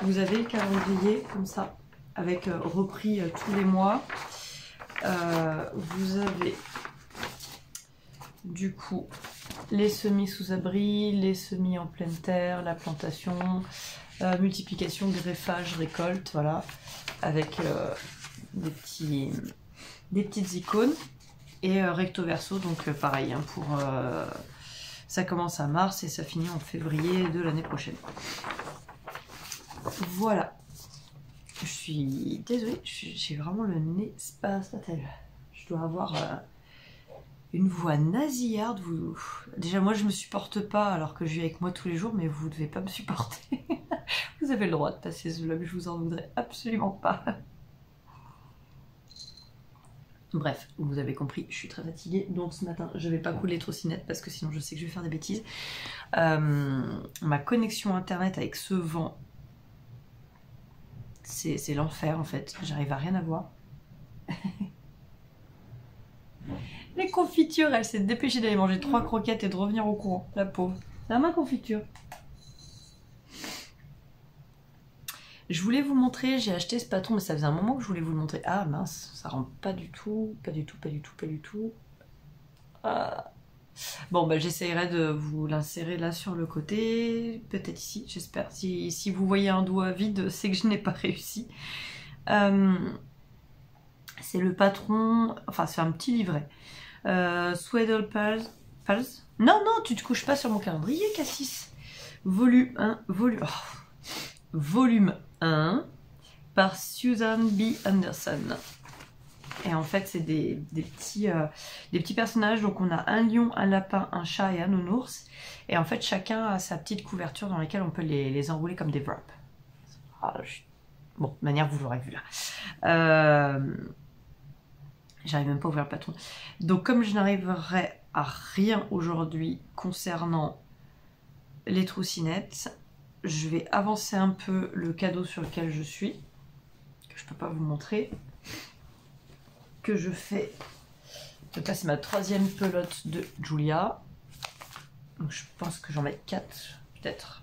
Vous avez le calendrier comme ça, avec repris tous les mois. Vous avez du coup les semis sous abri, les semis en pleine terre, la plantation, multiplication, greffage, récolte, voilà. Avec des petites icônes. Et recto verso, donc pareil, hein, ça commence à mars et ça finit en février de l'année prochaine. Voilà. Je suis désolée, j'ai vraiment le nez spatel. Je dois avoir Une voix nasillarde, vous... Déjà moi je me supporte pas alors que je vis avec moi tous les jours, mais vous devez pas me supporter. Vous avez le droit de passer ce vlog, je vous en voudrais absolument pas. Bref, vous avez compris, je suis très fatiguée, donc ce matin je vais pas couler trop net parce que sinon je sais que je vais faire des bêtises. Ma connexion internet avec ce vent, c'est l'enfer en fait, j'arrive à rien à voir. Les confitures, elle s'est dépêchée d'aller manger 3 croquettes et de revenir au courant, la pauvre. La main confiture. Je voulais vous montrer, j'ai acheté ce patron, mais ça faisait un moment que je voulais vous le montrer. Ah mince, ça rentre pas du tout, pas du tout, pas du tout, pas du tout. Ah. Bon, bah j'essaierai de vous l'insérer là sur le côté, peut-être ici, j'espère. Si vous voyez un doigt vide, c'est que je n'ai pas réussi. C'est le patron, enfin c'est un petit livret. Swaddle Pulse. Non, non, tu te couches pas sur mon calendrier, Cassis. Volume 1, volume 1 par Susan B. Anderson. Et en fait, c'est des petits personnages. Donc, on a un lion, un lapin, un chat et un nounours. Et en fait, chacun a sa petite couverture dans laquelle on peut les enrouler comme des wraps. Ah, bon, de manière, vous l'aurez vu là. J'arrive même pas à ouvrir le patron. Donc, comme je n'arriverai à rien aujourd'hui concernant les troussinettes, je vais avancer un peu le cadeau sur lequel je suis, que je peux pas vous montrer, que je fais. Donc là, c'est ma 3e pelote de Julia. Donc je pense que j'en mets 4, peut-être.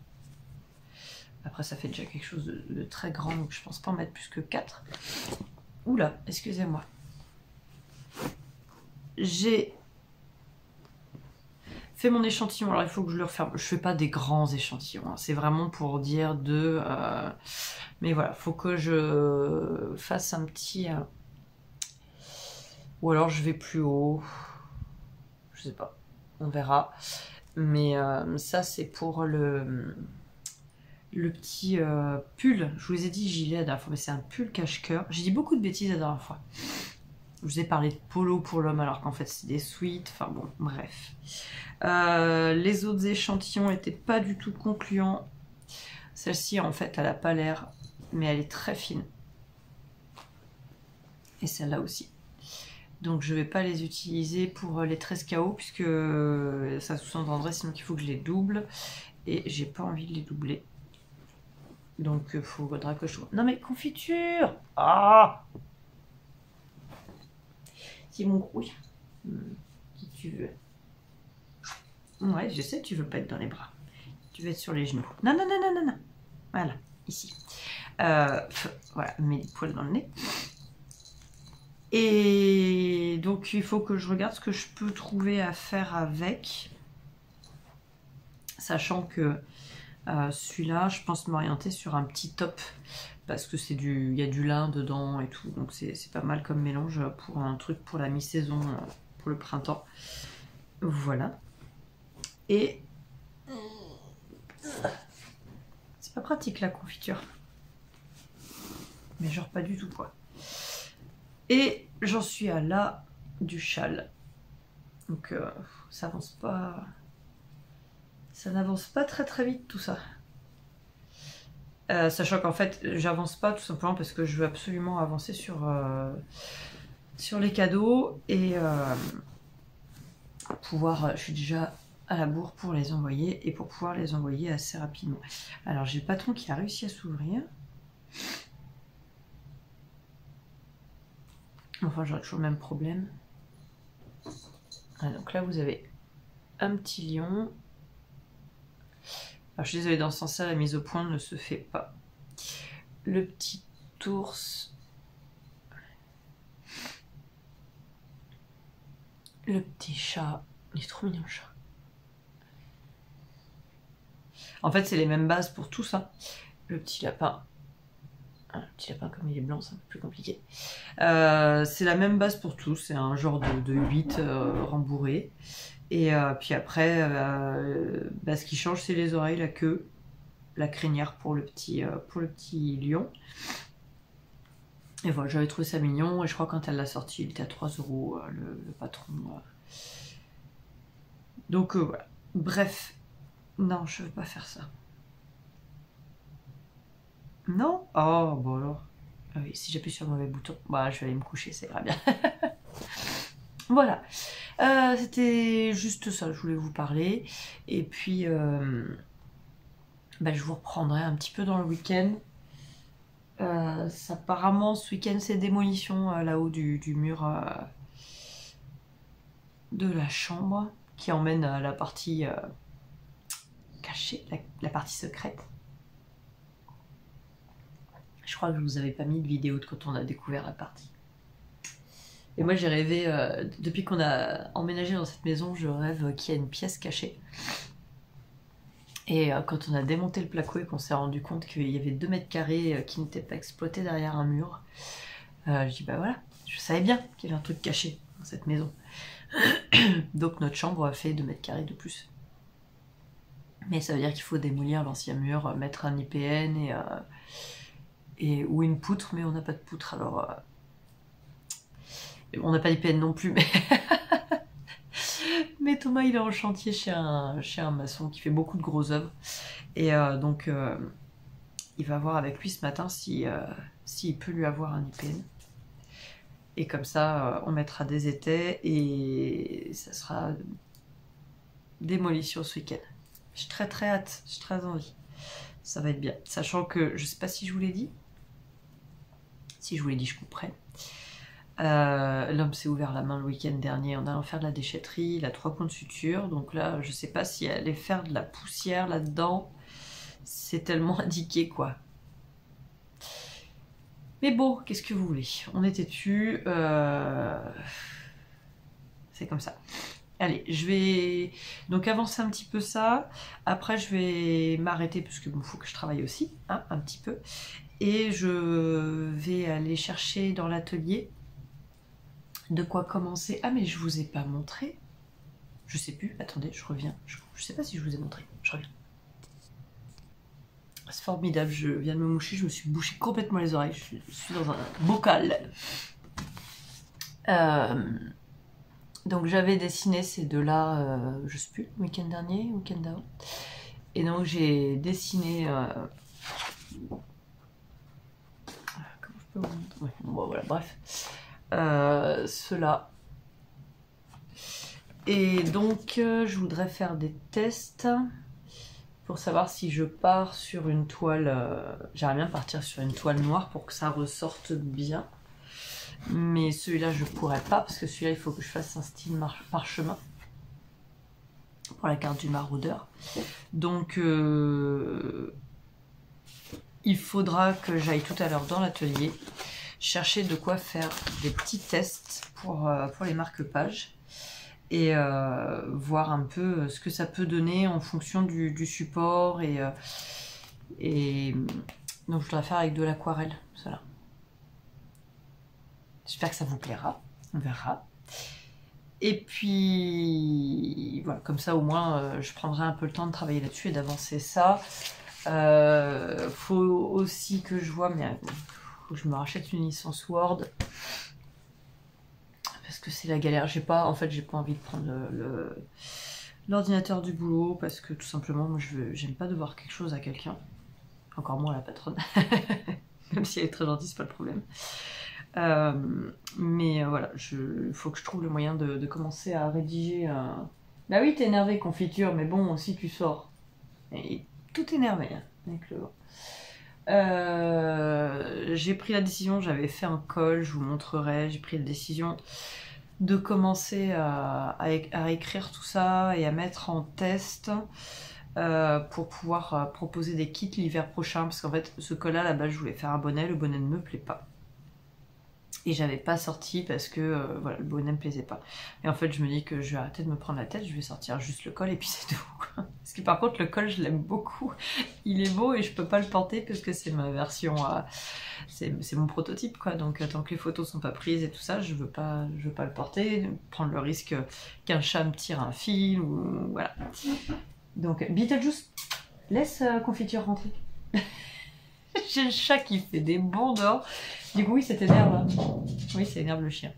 Après, ça fait déjà quelque chose de très grand, donc je pense pas en mettre plus que 4. Oula, excusez-moi. J'ai fait mon échantillon, alors il faut que je le referme. Je fais pas des grands échantillons, hein. C'est vraiment pour dire de... Mais voilà, faut que je fasse un petit... Ou alors je vais plus haut. Je sais pas, on verra. Mais ça c'est pour le petit pull. Je vous ai dit gilet la dernière fois, mais c'est un pull cache-cœur. J'ai dit beaucoup de bêtises la dernière fois. Je vous ai parlé de polo pour l'homme alors qu'en fait c'est des sweats. Enfin bon, bref. Les autres échantillons n'étaient pas du tout concluants. Celle-ci en fait elle n'a pas l'air, mais elle est très fine. Et celle-là aussi. Donc je ne vais pas les utiliser pour les tresses KO puisque ça sous-entendrait sinon qu'il faut que je les double. Et j'ai pas envie de les doubler. Donc il faudra que je... Non mais confiture. Ah, c'est mon grouille. Si tu veux. Ouais, je sais, tu veux pas être dans les bras. Tu veux être sur les genoux. Non, non, non, non, non, non. Voilà, ici. Voilà, mets les poils dans le nez. Et donc, il faut que je regarde ce que je peux trouver à faire avec. Sachant que celui-là, je pense m'orienter sur un petit top. Parce que c'est il y a du lin dedans et tout. Donc, c'est pas mal comme mélange pour un truc pour la mi-saison, pour le printemps. Voilà. Et c'est pas pratique la confiture. Mais genre pas du tout quoi. Et j'en suis à là du châle. Donc ça avance pas. Ça n'avance pas très très vite tout ça. Sachant qu'en fait j'avance pas tout simplement parce que je veux absolument avancer sur les cadeaux et pouvoir. Je suis déjà à la bourre pour les envoyer et pour pouvoir les envoyer assez rapidement. Alors j'ai le patron qui a réussi à s'ouvrir. Enfin j'aurai toujours le même problème. Ah, donc là vous avez un petit lion. Alors je suis désolée, dans ce sens-là la mise au point ne se fait pas. Le petit ours. Le petit chat. Il est trop mignon le chat. En fait, c'est les mêmes bases pour tout ça. Le petit lapin. Le petit lapin, comme il est blanc, c'est un peu plus compliqué. C'est la même base pour tout. C'est un genre de 8 rembourré. Et puis après, ce qui change, c'est les oreilles, la queue, la crinière pour le petit lion. Et voilà, j'avais trouvé ça mignon. Et je crois que quand elle l'a sorti, il était à 3 € le patron. Donc voilà. Bref. Non, je veux pas faire ça. Non? Oh, bon alors. Ah oui, si j'appuie sur le mauvais bouton, bah je vais aller me coucher, ça ira bien. Voilà. C'était juste ça, je voulais vous parler. Et puis, bah, je vous reprendrai un petit peu dans le week-end. Apparemment, ce week-end, c'est démolition là-haut du mur de la chambre qui emmène à la partie cachée, la partie secrète. Je crois que je vous avais pas mis de vidéo de quand on a découvert la partie. Et moi j'ai rêvé, depuis qu'on a emménagé dans cette maison, je rêve qu'il y a une pièce cachée. Et quand on a démonté le placo et qu'on s'est rendu compte qu'il y avait 2 mètres carrés qui n'étaient pas exploités derrière un mur, je dis bah voilà, je savais bien qu'il y avait un truc caché dans cette maison. Donc notre chambre fait 2 mètres carrés de plus. Mais ça veut dire qu'il faut démolir l'ancien mur, mettre un IPN ou une poutre, mais on n'a pas de poutre, alors on n'a pas d'IPN non plus, mais Thomas il est en chantier chez un maçon qui fait beaucoup de gros œuvres, et donc il va voir avec lui ce matin s'il peut lui avoir un IPN, et comme ça on mettra des étais et ça sera démolition ce week-end. J'ai très hâte, j'ai très envie, ça va être bien, sachant que je sais pas si je vous l'ai dit. Si je vous l'ai dit, je couperai. L'homme s'est ouvert la main le week-end dernier en allant faire de la déchetterie. Il a 3 points de suture. Donc là, je sais pas si aller faire de la poussière là-dedans. C'est tellement indiqué, quoi. Mais bon, qu'est-ce que vous voulez? On est têtu. C'est comme ça. Allez, je vais donc avancer un petit peu ça. Après, je vais m'arrêter parce que bon, faut que je travaille aussi, hein, un petit peu. Et je vais aller chercher dans l'atelier de quoi commencer. Ah mais je vous ai pas montré. Je sais plus, attendez, je reviens. Je sais pas si je vous ai montré, je reviens. C'est formidable, je viens de me moucher, je me suis bouché complètement les oreilles. Je suis dans un bocal. Donc j'avais dessiné ces deux-là, je sais plus, le week-end dernier, le week-end d'avant. Et donc j'ai dessiné... comment je peux vous montrer? Ouais, bon, voilà, bref. Ceux-là. Et donc je voudrais faire des tests pour savoir si je pars sur une toile... J'aimerais bien partir sur une toile noire pour que ça ressorte bien. Mais celui-là je pourrais pas parce que celui-là il faut que je fasse un style parchemin pour la carte du maraudeur. Donc il faudra que j'aille tout à l'heure dans l'atelier chercher de quoi faire des petits tests pour les marque-pages et voir un peu ce que ça peut donner en fonction du support et donc je voudrais faire avec de l'aquarelle, voilà. J'espère que ça vous plaira, on verra. Et puis voilà, comme ça au moins je prendrai un peu le temps de travailler là-dessus et d'avancer ça. Faut aussi que je vois, mais faut que je me rachète une licence Word parce que c'est la galère. En fait j'ai pas envie de prendre l'ordinateur du boulot parce que tout simplement moi j'aime pas devoir quelque chose à quelqu'un, encore moins à la patronne. Même si elle est très gentille, c'est pas le problème. Mais voilà, faut que je trouve le moyen de commencer à rédiger un... Bah oui, t'es énervé, confiture, mais bon, si tu sors. Et tout énervé, hein, avec le vent. J'ai pris la décision, j'avais fait un call, je vous montrerai, j'ai pris la décision de commencer à écrire tout ça et à mettre en test pour pouvoir proposer des kits l'hiver prochain, parce qu'en fait, ce col-là, là-bas, je voulais faire un bonnet, le bonnet ne me plaît pas. Et j'avais pas sorti parce que voilà, le bonnet me plaisait pas. Et en fait je me dis que je vais arrêter de me prendre la tête, je vais sortir juste le col et puis c'est tout. Parce que par contre le col je l'aime beaucoup. Il est beau et je peux pas le porter parce que c'est ma version, c'est mon prototype quoi. Donc tant que les photos sont pas prises et tout ça, je veux pas le porter, prendre le risque qu'un chat me tire un fil ou voilà. Donc Beetlejuice, laisse confiture rentrer. J'ai le chat qui fait des bonds dehors. Du coup, oui, ça t'énerve. Hein. Oui, ça énerve le chien.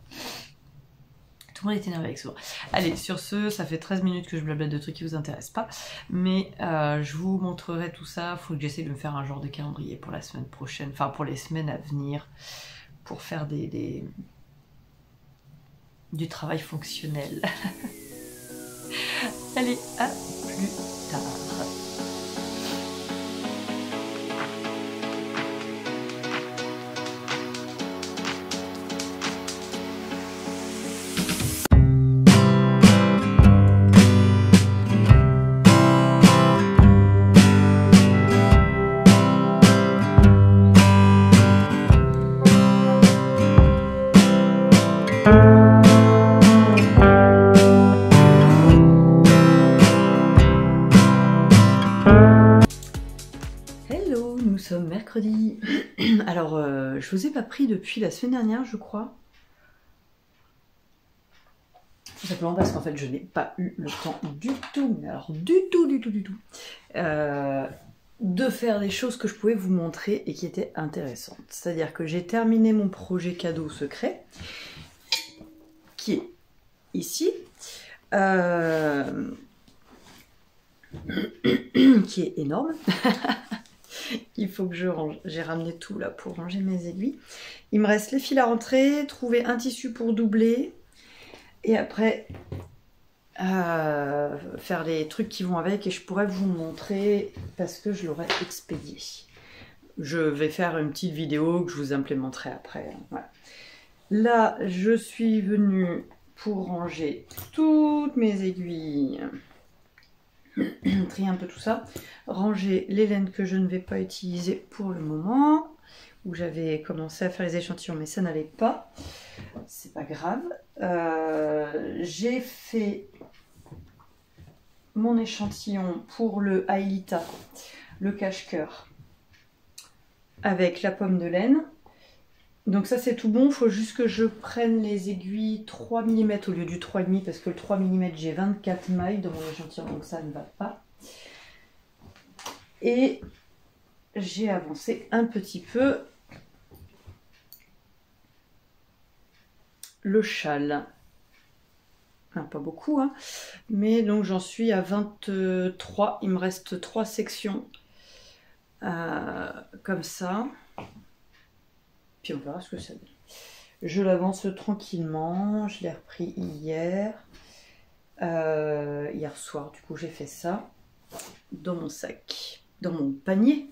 Tout le monde est énervé avec ça. Allez, sur ce, ça fait 13 minutes que je blablate de trucs qui vous intéressent pas. Mais je vous montrerai tout ça. Faut que j'essaie de me faire un genre de calendrier pour la semaine prochaine. Enfin, pour les semaines à venir. Pour faire du travail fonctionnel. Allez, à plus tard. Mercredi. Alors, je vous ai pas pris depuis la semaine dernière, je crois. Tout simplement parce qu'en fait, je n'ai pas eu le temps du tout, mais alors du tout, de faire des choses que je pouvais vous montrer et qui étaient intéressantes. C'est-à-dire que j'ai terminé mon projet cadeau secret, qui est ici. Qui est énorme. Il faut que je range. J'ai ramené tout là pour ranger mes aiguilles. Il me reste les fils à rentrer, trouver un tissu pour doubler. Et après, faire les trucs qui vont avec. Et je pourrais vous montrer parce que je l'aurai expédié. Je vais faire une petite vidéo que je vous implémenterai après. Voilà. Là, je suis venue pour ranger toutes mes aiguilles. Trier un peu tout ça, ranger les laines que je ne vais pas utiliser pour le moment, où j'avais commencé à faire les échantillons mais ça n'allait pas, c'est pas grave. J'ai fait mon échantillon pour le Aelita, le cache-cœur, avec la pomme de laine. Donc ça c'est tout bon, il faut juste que je prenne les aiguilles 3 mm au lieu du 3,5 parce que le 3 mm j'ai 24 mailles dans mon échantillon donc ça ne va pas. Et j'ai avancé un petit peu le châle. Non, pas beaucoup, hein. Mais donc j'en suis à 23, il me reste 3 sections comme ça. Puis on verra ce que ça donne. Je l'avance tranquillement. Je l'ai repris hier. Hier soir, du coup, j'ai fait ça. Dans mon sac. Dans mon panier.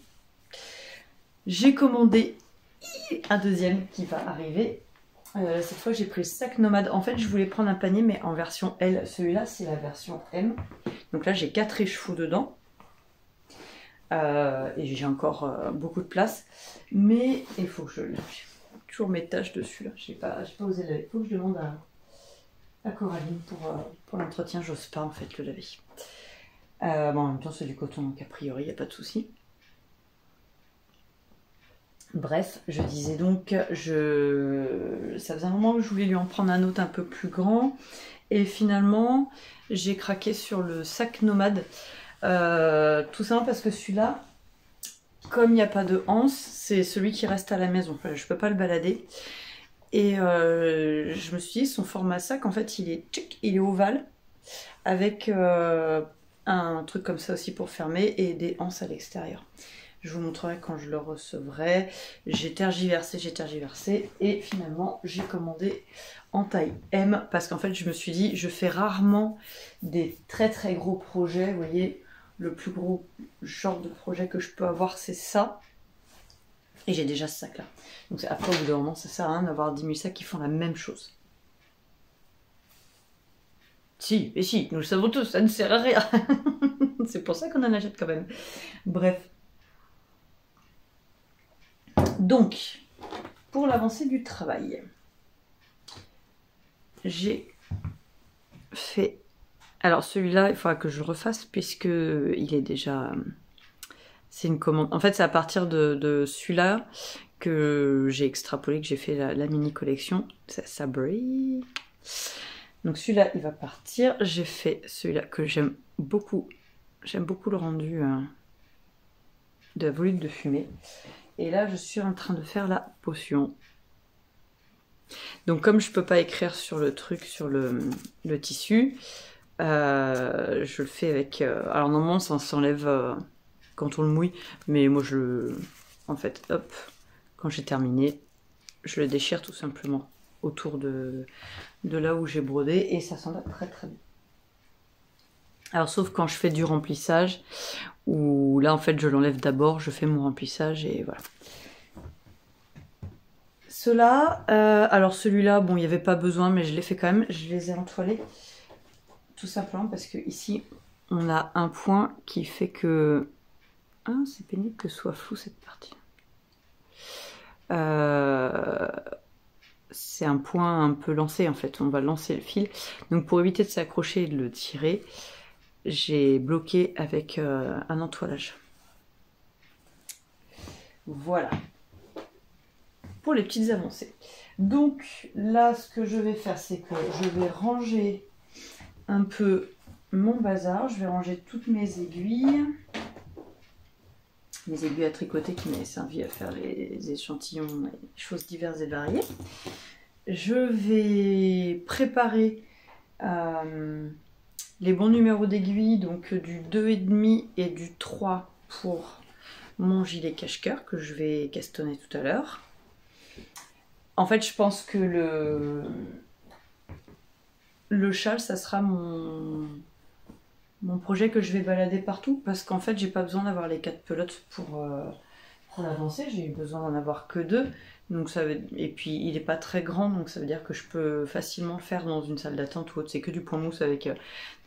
J'ai commandé un deuxième qui va arriver. Cette fois, j'ai pris le sac nomade. En fait, je voulais prendre un panier, mais en version L. Celui-là, c'est la version M. Donc là, j'ai 4 écheveaux dedans. Et j'ai encore beaucoup de place, mais il faut que je lave. Toujours mes tâches dessus là. J'ai pas osé laver. Il faut que je demande à Coraline pour l'entretien. J'ose pas en fait le laver. Bon, en même temps c'est du coton donc a priori il n'y a pas de souci. Bref, je disais donc, ça faisait un moment que je voulais lui en prendre un autre un peu plus grand et finalement j'ai craqué sur le sac nomade. Tout simplement parce que celui-là, comme il n'y a pas de anse, c'est celui qui reste à la maison. Enfin, je peux pas le balader. Et je me suis dit, son format sac, en fait, il est ovale, avec un truc comme ça aussi pour fermer et des anses à l'extérieur. Je vous montrerai quand je le recevrai. J'ai tergiversé et finalement j'ai commandé en taille M parce qu'en fait je me suis dit, je fais rarement des très très gros projets. Vous voyez, le plus gros genre de projet que je peux avoir c'est ça. Et j'ai déjà ce sac là. Donc après au bout d'un moment ça sert à rien d'avoir 10 000 sacs qui font la même chose. Si, mais si, nous le savons tous, ça ne sert à rien. C'est pour ça qu'on en achète quand même. Bref. Donc, pour l'avancée du travail, j'ai fait... Alors celui-là, il faudra que je le refasse puisque il est déjà... C'est une commande. En fait, c'est à partir de celui-là que j'ai extrapolé, que j'ai fait la mini collection. Ça brille. Donc celui-là, il va partir. J'ai fait celui-là que j'aime beaucoup. J'aime beaucoup le rendu de la volute de fumée. Et là, je suis en train de faire la potion. Donc comme je peux pas écrire sur le truc, sur le tissu, je le fais avec... alors normalement ça s'enlève quand on le mouille, mais moi en fait, hop, quand j'ai terminé, je le déchire tout simplement autour de là où j'ai brodé et ça s'en va très très bien. Alors sauf quand je fais du remplissage, où là en fait je l'enlève d'abord, je fais mon remplissage et voilà. Ceux-là, alors celui-là, bon il n'y avait pas besoin mais je l'ai fait quand même, je les ai entoilés. Tout simplement parce que ici on a un point qui fait que... Ah c'est pénible que ce soit flou cette partie. C'est un point un peu lancé en fait, on va lancer le fil. Donc pour éviter de s'accrocher et de le tirer, j'ai bloqué avec un entoilage. Voilà. Pour les petites avancées. Donc là ce que je vais faire c'est que je vais ranger un peu mon bazar. Je vais ranger toutes mes aiguilles. Mes aiguilles à tricoter qui m'avaient servi à faire les échantillons et choses diverses et variées. Je vais préparer les bons numéros d'aiguilles, donc du 2,5 et du 3 pour mon gilet cache-cœur que je vais castonner tout à l'heure. En fait, je pense que le châle, ça sera mon projet que je vais balader partout parce qu'en fait, j'ai pas besoin d'avoir les 4 pelotes pour l'avancer. J'ai besoin d'en avoir que 2. Donc ça veut... Et puis il n'est pas très grand, donc ça veut dire que je peux facilement le faire dans une salle d'attente ou autre. C'est que du point mousse avec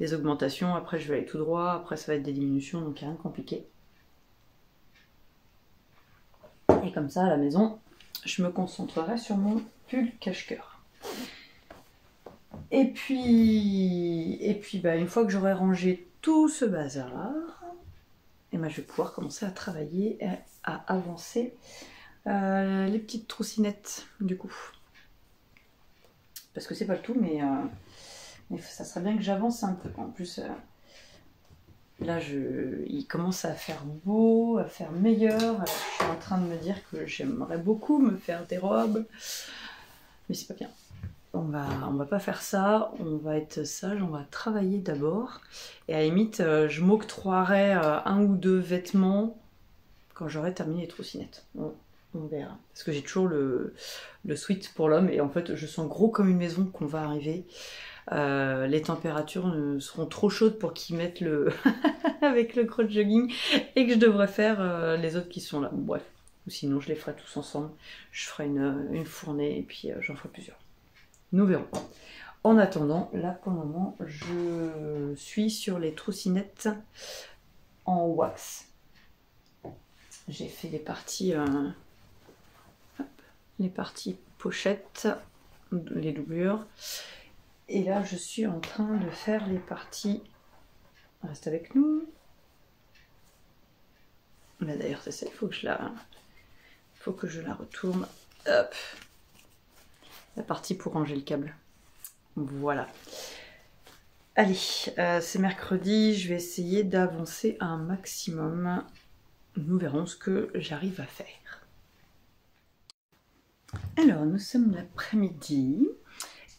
des augmentations. Après je vais aller tout droit, après ça va être des diminutions, donc il n'y a rien de compliqué. Et comme ça à la maison, je me concentrerai sur mon pull cache-cœur. Et puis bah, une fois que j'aurai rangé tout ce bazar, et bah, je vais pouvoir commencer à travailler et à avancer les petites troussinettes du coup. Parce que c'est pas le tout, mais ça serait bien que j'avance un peu. En plus, là, il commence à faire beau, à faire meilleur. Alors, je suis en train de me dire que j'aimerais beaucoup me faire des robes, mais c'est pas bien. On va pas faire ça, on va être sage, on va travailler d'abord. Et à la limite, je m'octroierai un ou deux vêtements quand j'aurai terminé les troussinettes. On verra. Parce que j'ai toujours le sweat pour l'homme et en fait je sens gros comme une maison qu'on va arriver. Les températures seront trop chaudes pour qu'ils mettent le avec le creux de jogging et que je devrais faire les autres qui sont là. Bref, ou sinon je les ferai tous ensemble. Je ferai une fournée et puis j'en ferai plusieurs. Nous verrons. En attendant, là pour le moment, je suis sur les troussinettes en wax. J'ai fait les parties pochettes, les doublures. Et là, je suis en train de faire les parties... Reste avec nous. Là d'ailleurs, c'est ça, il faut que je la retourne. Hop. La partie pour ranger le câble. Voilà. Allez, c'est mercredi, je vais essayer d'avancer un maximum. Nous verrons ce que j'arrive à faire. Alors, nous sommes l'après-midi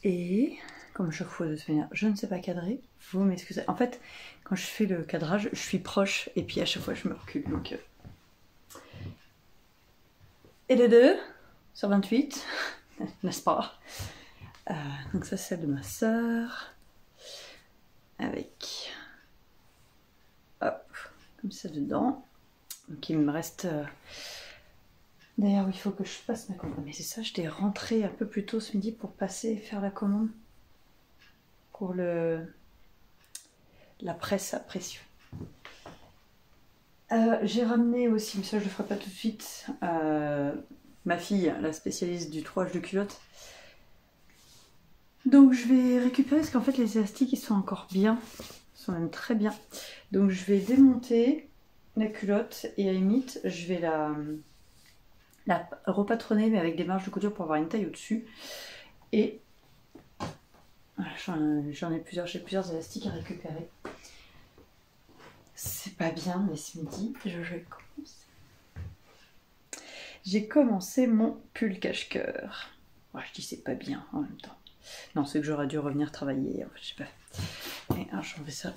et comme chaque fois de toute manière, je ne sais pas cadrer. Vous m'excusez. En fait, quand je fais le cadrage, je suis proche et puis à chaque fois je me recule. Donc, et de 2 sur 28, n'est-ce pas? Donc ça, c'est celle de ma soeur. Avec, hop, comme ça dedans. Donc il me reste... D'ailleurs, il faut que je fasse ma commande. Mais c'est ça, je t'ai rentré un peu plus tôt ce midi pour passer et faire la commande. Pour la presse à pression. J'ai ramené aussi, mais ça je le ferai pas tout de suite, ma fille, la spécialiste du trouage de culottes. Donc je vais récupérer parce qu'en fait les élastiques ils sont encore bien, ils sont même très bien. Donc je vais démonter la culotte et à la limite je vais la repatronner mais avec des marges de couture pour avoir une taille au-dessus. Et voilà, j'en ai plusieurs, j'ai plusieurs élastiques à récupérer. C'est pas bien mais ce midi je vais commencer. J'ai commencé mon pull cache-cœur. Ouais, je dis c'est pas bien en même temps. Non, c'est que j'aurais dû revenir travailler. Enfin, je sais pas. Et j'en fais ça.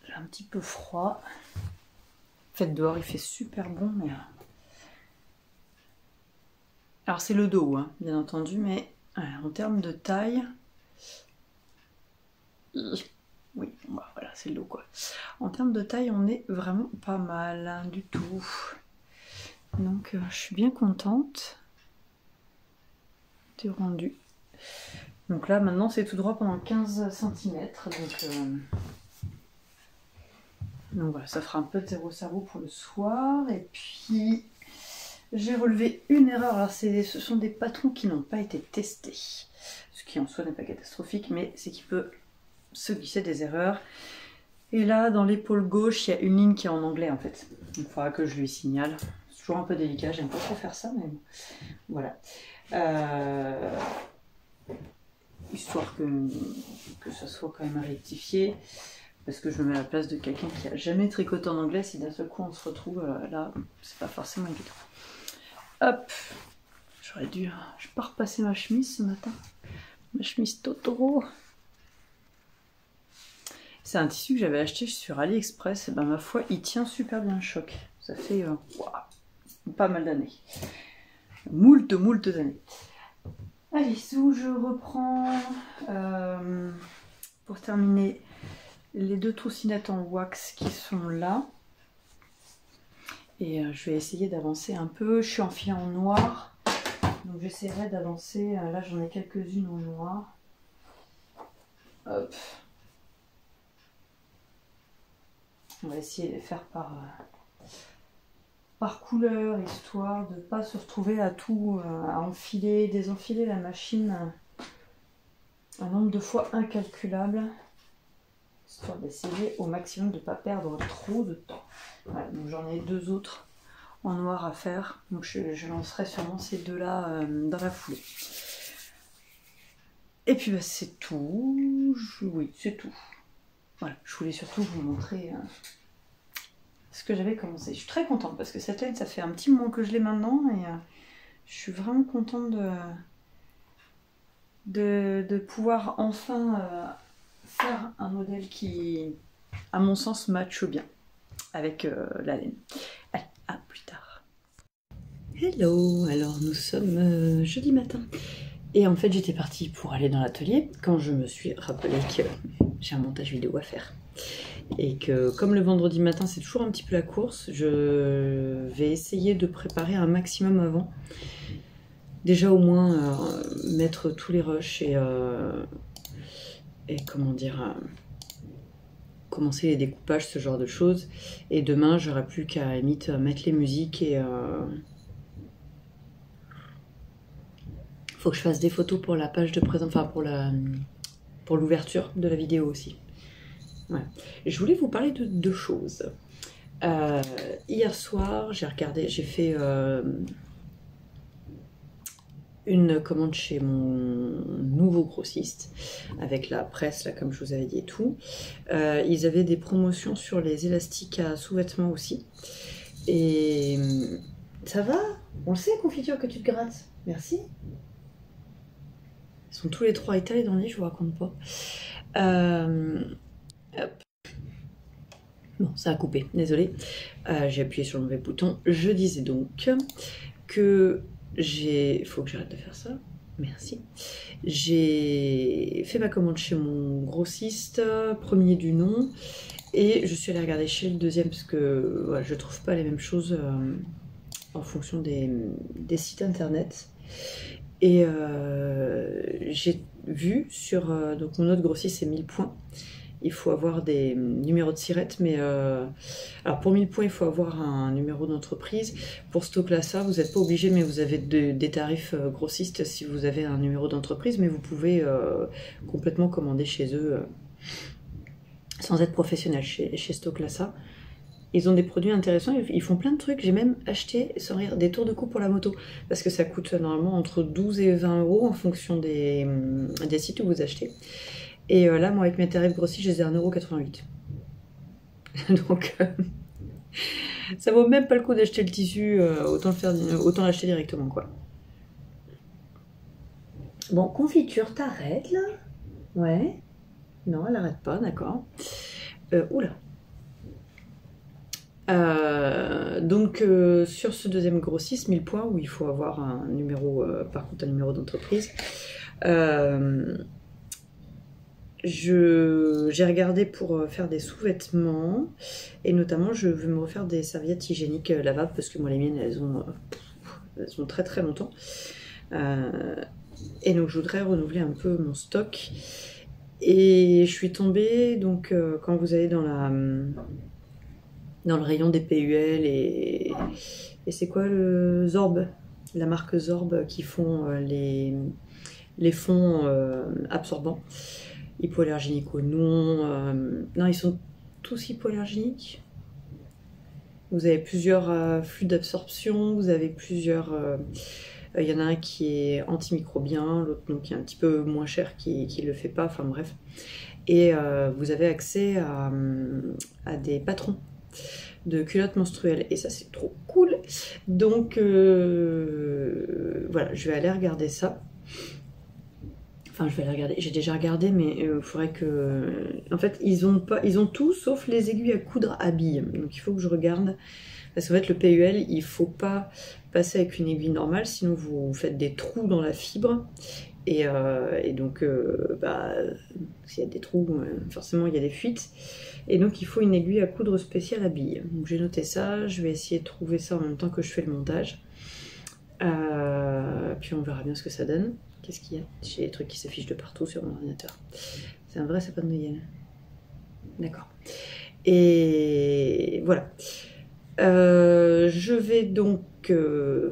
J'ai un petit peu froid. En fait, dehors, il fait super bon, mais... Alors, c'est le dos, hein, bien entendu, mais en termes de taille... Oui, bah, voilà, c'est le dos, quoi. En termes de taille, on est vraiment pas mal, hein, du tout. Donc, je suis bien contente du rendu. Donc là, maintenant, c'est tout droit pendant 15 cm. Donc voilà, ça fera un peu de zéro cerveau pour le soir. Et puis, j'ai relevé une erreur. Alors, ce sont des patrons qui n'ont pas été testés. Ce qui en soi n'est pas catastrophique, mais c'est qu'il peut se glisser des erreurs. Et là, dans l'épaule gauche, il y a une ligne qui est en anglais en fait. Il faudra que je lui signale. C'est toujours un peu délicat, j'aime pas trop faire ça, mais bon. Voilà. Histoire que ça soit quand même rectifié. Parce que je me mets à la place de quelqu'un qui a jamais tricoté en anglais. Si d'un seul coup on se retrouve là, c'est pas forcément évident. Hop, j'aurais dû... Je vais pas repasser ma chemise ce matin. Ma chemise Totoro. C'est un tissu que j'avais acheté sur AliExpress. Et ben ma foi, il tient super bien le choc. Ça fait pas mal d'années. Moult années. Allez, sous, je reprends pour terminer les deux troussinettes en wax qui sont là. Et je vais essayer d'avancer un peu. Je suis enfilée en noir. Donc j'essaierai d'avancer. Là, j'en ai quelques-unes en noir. Hop. On va essayer de les faire par couleur, histoire de ne pas se retrouver à tout, à enfiler, désenfiler la machine un nombre de fois incalculable. Histoire d'essayer au maximum de ne pas perdre trop de temps. Voilà, donc j'en ai deux autres en noir à faire. Donc je lancerai sûrement ces deux-là dans la foulée. Et puis bah, c'est tout. Oui, c'est tout. Voilà, je voulais surtout vous montrer ce que j'avais commencé. Je suis très contente parce que cette laine, ça fait un petit moment que je l'ai maintenant et je suis vraiment contente de pouvoir enfin faire un modèle qui, à mon sens, matche bien avec la laine. Allez, à plus tard. Hello, alors nous sommes jeudi matin. Et en fait, j'étais partie pour aller dans l'atelier quand je me suis rappelé que j'ai un montage vidéo à faire. Et que comme le vendredi matin, c'est toujours un petit peu la course, je vais essayer de préparer un maximum avant. Déjà au moins mettre tous les rushs et comment dire, commencer les découpages, ce genre de choses. Et demain, j'aurai plus qu'à limite mettre les musiques et... faut que je fasse des photos pour la page de présent, enfin pour l'ouverture de la vidéo aussi. Ouais. Je voulais vous parler de deux choses. Hier soir, j'ai fait une commande chez mon nouveau grossiste avec la presse, là, comme je vous avais dit et tout. Ils avaient des promotions sur les élastiques à sous-vêtements aussi. Et ça va? On le sait, confiture, que tu te grattes. Merci. Ils sont tous les trois étalés dans le lit, je vous raconte pas. Hop. Bon, ça a coupé, désolé. J'ai appuyé sur le mauvais bouton. Je disais donc que faut que j'arrête de faire ça. Merci. J'ai fait ma commande chez mon grossiste, premier du nom, et je suis allée regarder chez le deuxième parce que voilà, je trouve pas les mêmes choses en fonction des sites internet. Et j'ai vu sur donc mon autre grossiste, c'est 1000 points. Il faut avoir des numéros de SIRET, mais alors pour 1000 points, il faut avoir un numéro d'entreprise. Pour Stocklassa, vous n'êtes pas obligé, mais vous avez des tarifs grossistes si vous avez un numéro d'entreprise, mais vous pouvez complètement commander chez eux sans être professionnel chez Stocklassa. Ils ont des produits intéressants, ils font plein de trucs. J'ai même acheté, sans rire, des tours de cou pour la moto, parce que ça coûte normalement entre 12 et 20 euros en fonction des sites où vous achetez. Et là, moi, avec mes tarifs grossis, je les ai à 1,88 €. Donc, ça vaut même pas le coup d'acheter le tissu, autant l'acheter directement, quoi. Bon, confiture, t'arrêtes là? Ouais. Non, elle n'arrête pas, d'accord. Oula. Donc sur ce deuxième grossiste 1000 points où il faut avoir un numéro, par contre un numéro d'entreprise, j'ai regardé pour faire des sous-vêtements et notamment je veux me refaire des serviettes hygiéniques lavables parce que moi les miennes elles ont très très longtemps et donc je voudrais renouveler un peu mon stock et je suis tombée donc quand vous allez dans le rayon des PUL et c'est quoi le Zorb, la marque Zorb qui font les fonds absorbants, hypoallergéniques ou non. Non, ils sont tous hypoallergéniques. Vous avez plusieurs flux d'absorption, vous avez plusieurs... Il y en a un qui est antimicrobien, l'autre donc qui est un petit peu moins cher, qui ne le fait pas, enfin bref. Et vous avez accès à des patrons de culottes menstruelles et ça c'est trop cool, donc voilà, je vais aller regarder ça. Enfin, je vais aller regarder, j'ai déjà regardé, mais il faudrait que... En fait, ils ont tout sauf les aiguilles à coudre à billes, donc il faut que je regarde, parce qu'en fait le PUL, il faut pas passer avec une aiguille normale, sinon vous faites des trous dans la fibre. Et donc, s'il y a des trous, forcément il y a des fuites. Et donc il faut une aiguille à coudre spéciale à billes. Donc j'ai noté ça, je vais essayer de trouver ça en même temps que je fais le montage. Puis on verra bien ce que ça donne. Qu'est-ce qu'il y a? J'ai des trucs qui s'affichent de partout sur mon ordinateur. C'est un vrai sapin de Noël. D'accord. Et voilà. Je vais donc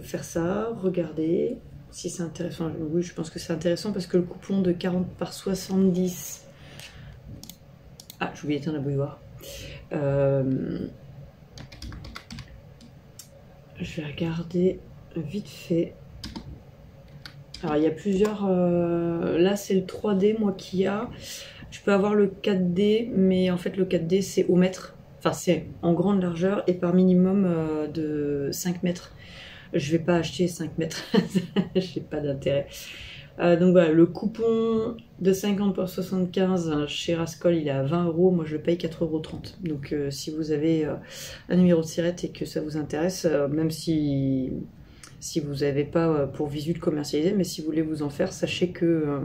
faire ça, regarder si c'est intéressant. Oui, je pense que c'est intéressant parce que le coupon de 40 par 70... Ah, j'ai oublié d'éteindre la bouilloire. Je vais regarder vite fait. Alors, il y a plusieurs... Là, c'est le 3D, moi, qui a. Je peux avoir le 4D, mais en fait, le 4D, c'est au mètre. Enfin, c'est en grande largeur et par minimum de 5 mètres. Je vais pas acheter 5 mètres. J'ai pas d'intérêt. Donc voilà, le coupon de 50 pour 75 chez Rascol, il est à 20 €. Moi, je le paye 4,30 €. Donc, si vous avez un numéro de sirette et que ça vous intéresse, même si vous n'avez pas pour visu de commercialiser, mais si vous voulez vous en faire, sachez que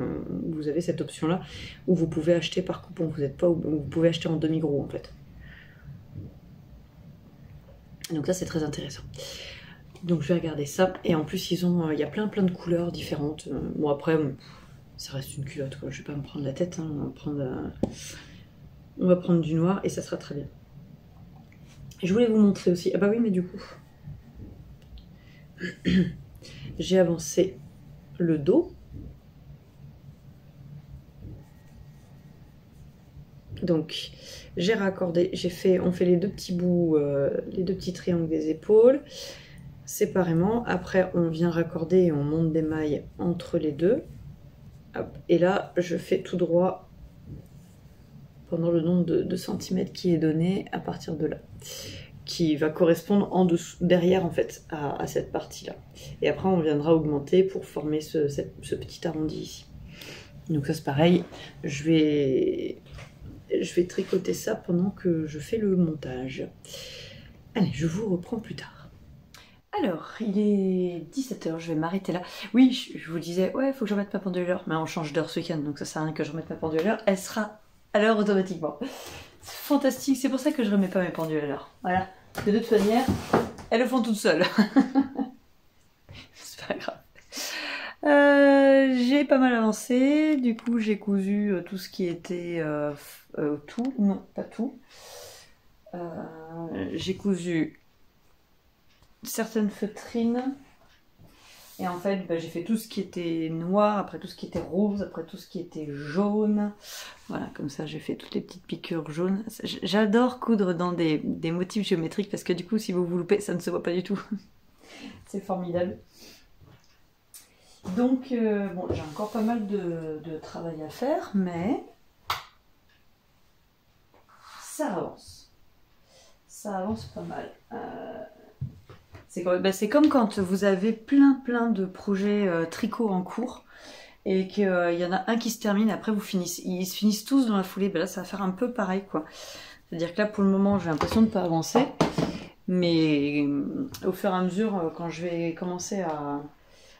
vous avez cette option-là où vous pouvez acheter par coupon. Vous pouvez acheter en demi-gros, en fait. Donc ça, c'est très intéressant. Donc je vais regarder ça. Et en plus, il y a plein de couleurs différentes. Bon, après, ça reste une culotte, quoi. Je vais pas me prendre la tête. Hein. On va prendre du noir et ça sera très bien. Et je voulais vous montrer aussi. Ah bah oui, mais du coup, j'ai avancé le dos. Donc, j'ai raccordé, on fait les deux petits bouts, les deux petits triangles des épaules, séparément. Après, on vient raccorder et on monte des mailles entre les deux. Hop. Et là, je fais tout droit pendant le nombre de centimètres qui est donné à partir de là, qui va correspondre en dessous, derrière en fait, à cette partie-là. Et après, on viendra augmenter pour former ce petit arrondi ici. Donc ça, c'est pareil. Je vais tricoter ça pendant que je fais le montage. Allez, je vous reprends plus tard. Alors, il est 17 h, je vais m'arrêter là. Oui, je vous disais, ouais, il faut que je remette ma pendule à l'heure. Mais on change d'heure ce week-end, donc ça sert à rien que je remette ma pendule à l'heure. Elle sera à l'heure automatiquement. C'est fantastique, c'est pour ça que je remets pas mes pendules à l'heure. Voilà, de toute manière, elles le font toutes seules. C'est pas grave. J'ai pas mal avancé, du coup j'ai cousu tout ce qui était tout, non pas tout. J'ai cousu certaines feutrines et en fait j'ai fait tout ce qui était noir, après tout ce qui était rose, après tout ce qui était jaune. Voilà, comme ça j'ai fait toutes les petites piqûres jaunes. J'adore coudre dans des motifs géométriques parce que du coup si vous vous loupez ça ne se voit pas du tout. C'est formidable. Donc, bon, j'ai encore pas mal de travail à faire, mais ça avance. Ça avance pas mal. C'est comme quand vous avez plein de projets tricot en cours et qu'il y en a un qui se termine, après ils se finissent tous dans la foulée, ben là ça va faire un peu pareil quoi. C'est-à-dire que là pour le moment j'ai l'impression de ne pas avancer, mais au fur et à mesure quand je vais commencer à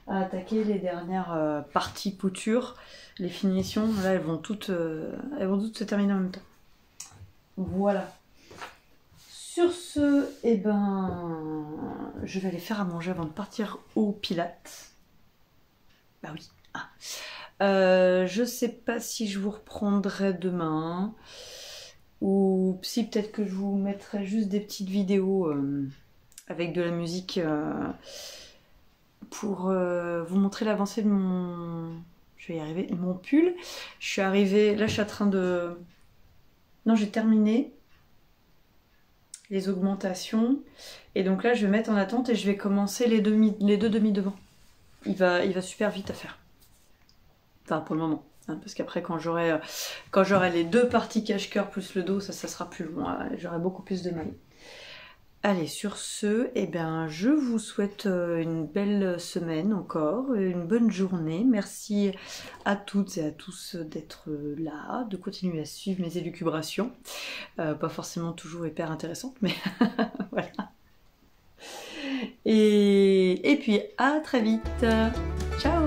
attaquer les dernières parties couture, les finitions, là elles vont toutes se terminer en même temps. Voilà. Sur ce, eh ben, je vais aller faire à manger avant de partir au Pilates. Bah oui. Je sais pas si je vous reprendrai demain ou si peut-être que je vous mettrai juste des petites vidéos avec de la musique pour vous montrer l'avancée de mon... Je vais y arriver. Mon pull. Je suis arrivée... Là, je suis en train de... Non, j'ai terminé les augmentations. Et donc là, je vais mettre en attente et je vais commencer les deux demi devant. Il va super vite à faire. Enfin, pour le moment. Hein, parce qu'après, quand j'aurai les deux parties cache-cœur plus le dos, ça sera plus long. J'aurai beaucoup plus de mailles. Allez, sur ce, eh bien, je vous souhaite une belle semaine encore, une bonne journée. Merci à toutes et à tous d'être là, de continuer à suivre mes élucubrations. Pas forcément toujours hyper intéressantes, mais voilà. Et puis, à très vite. Ciao!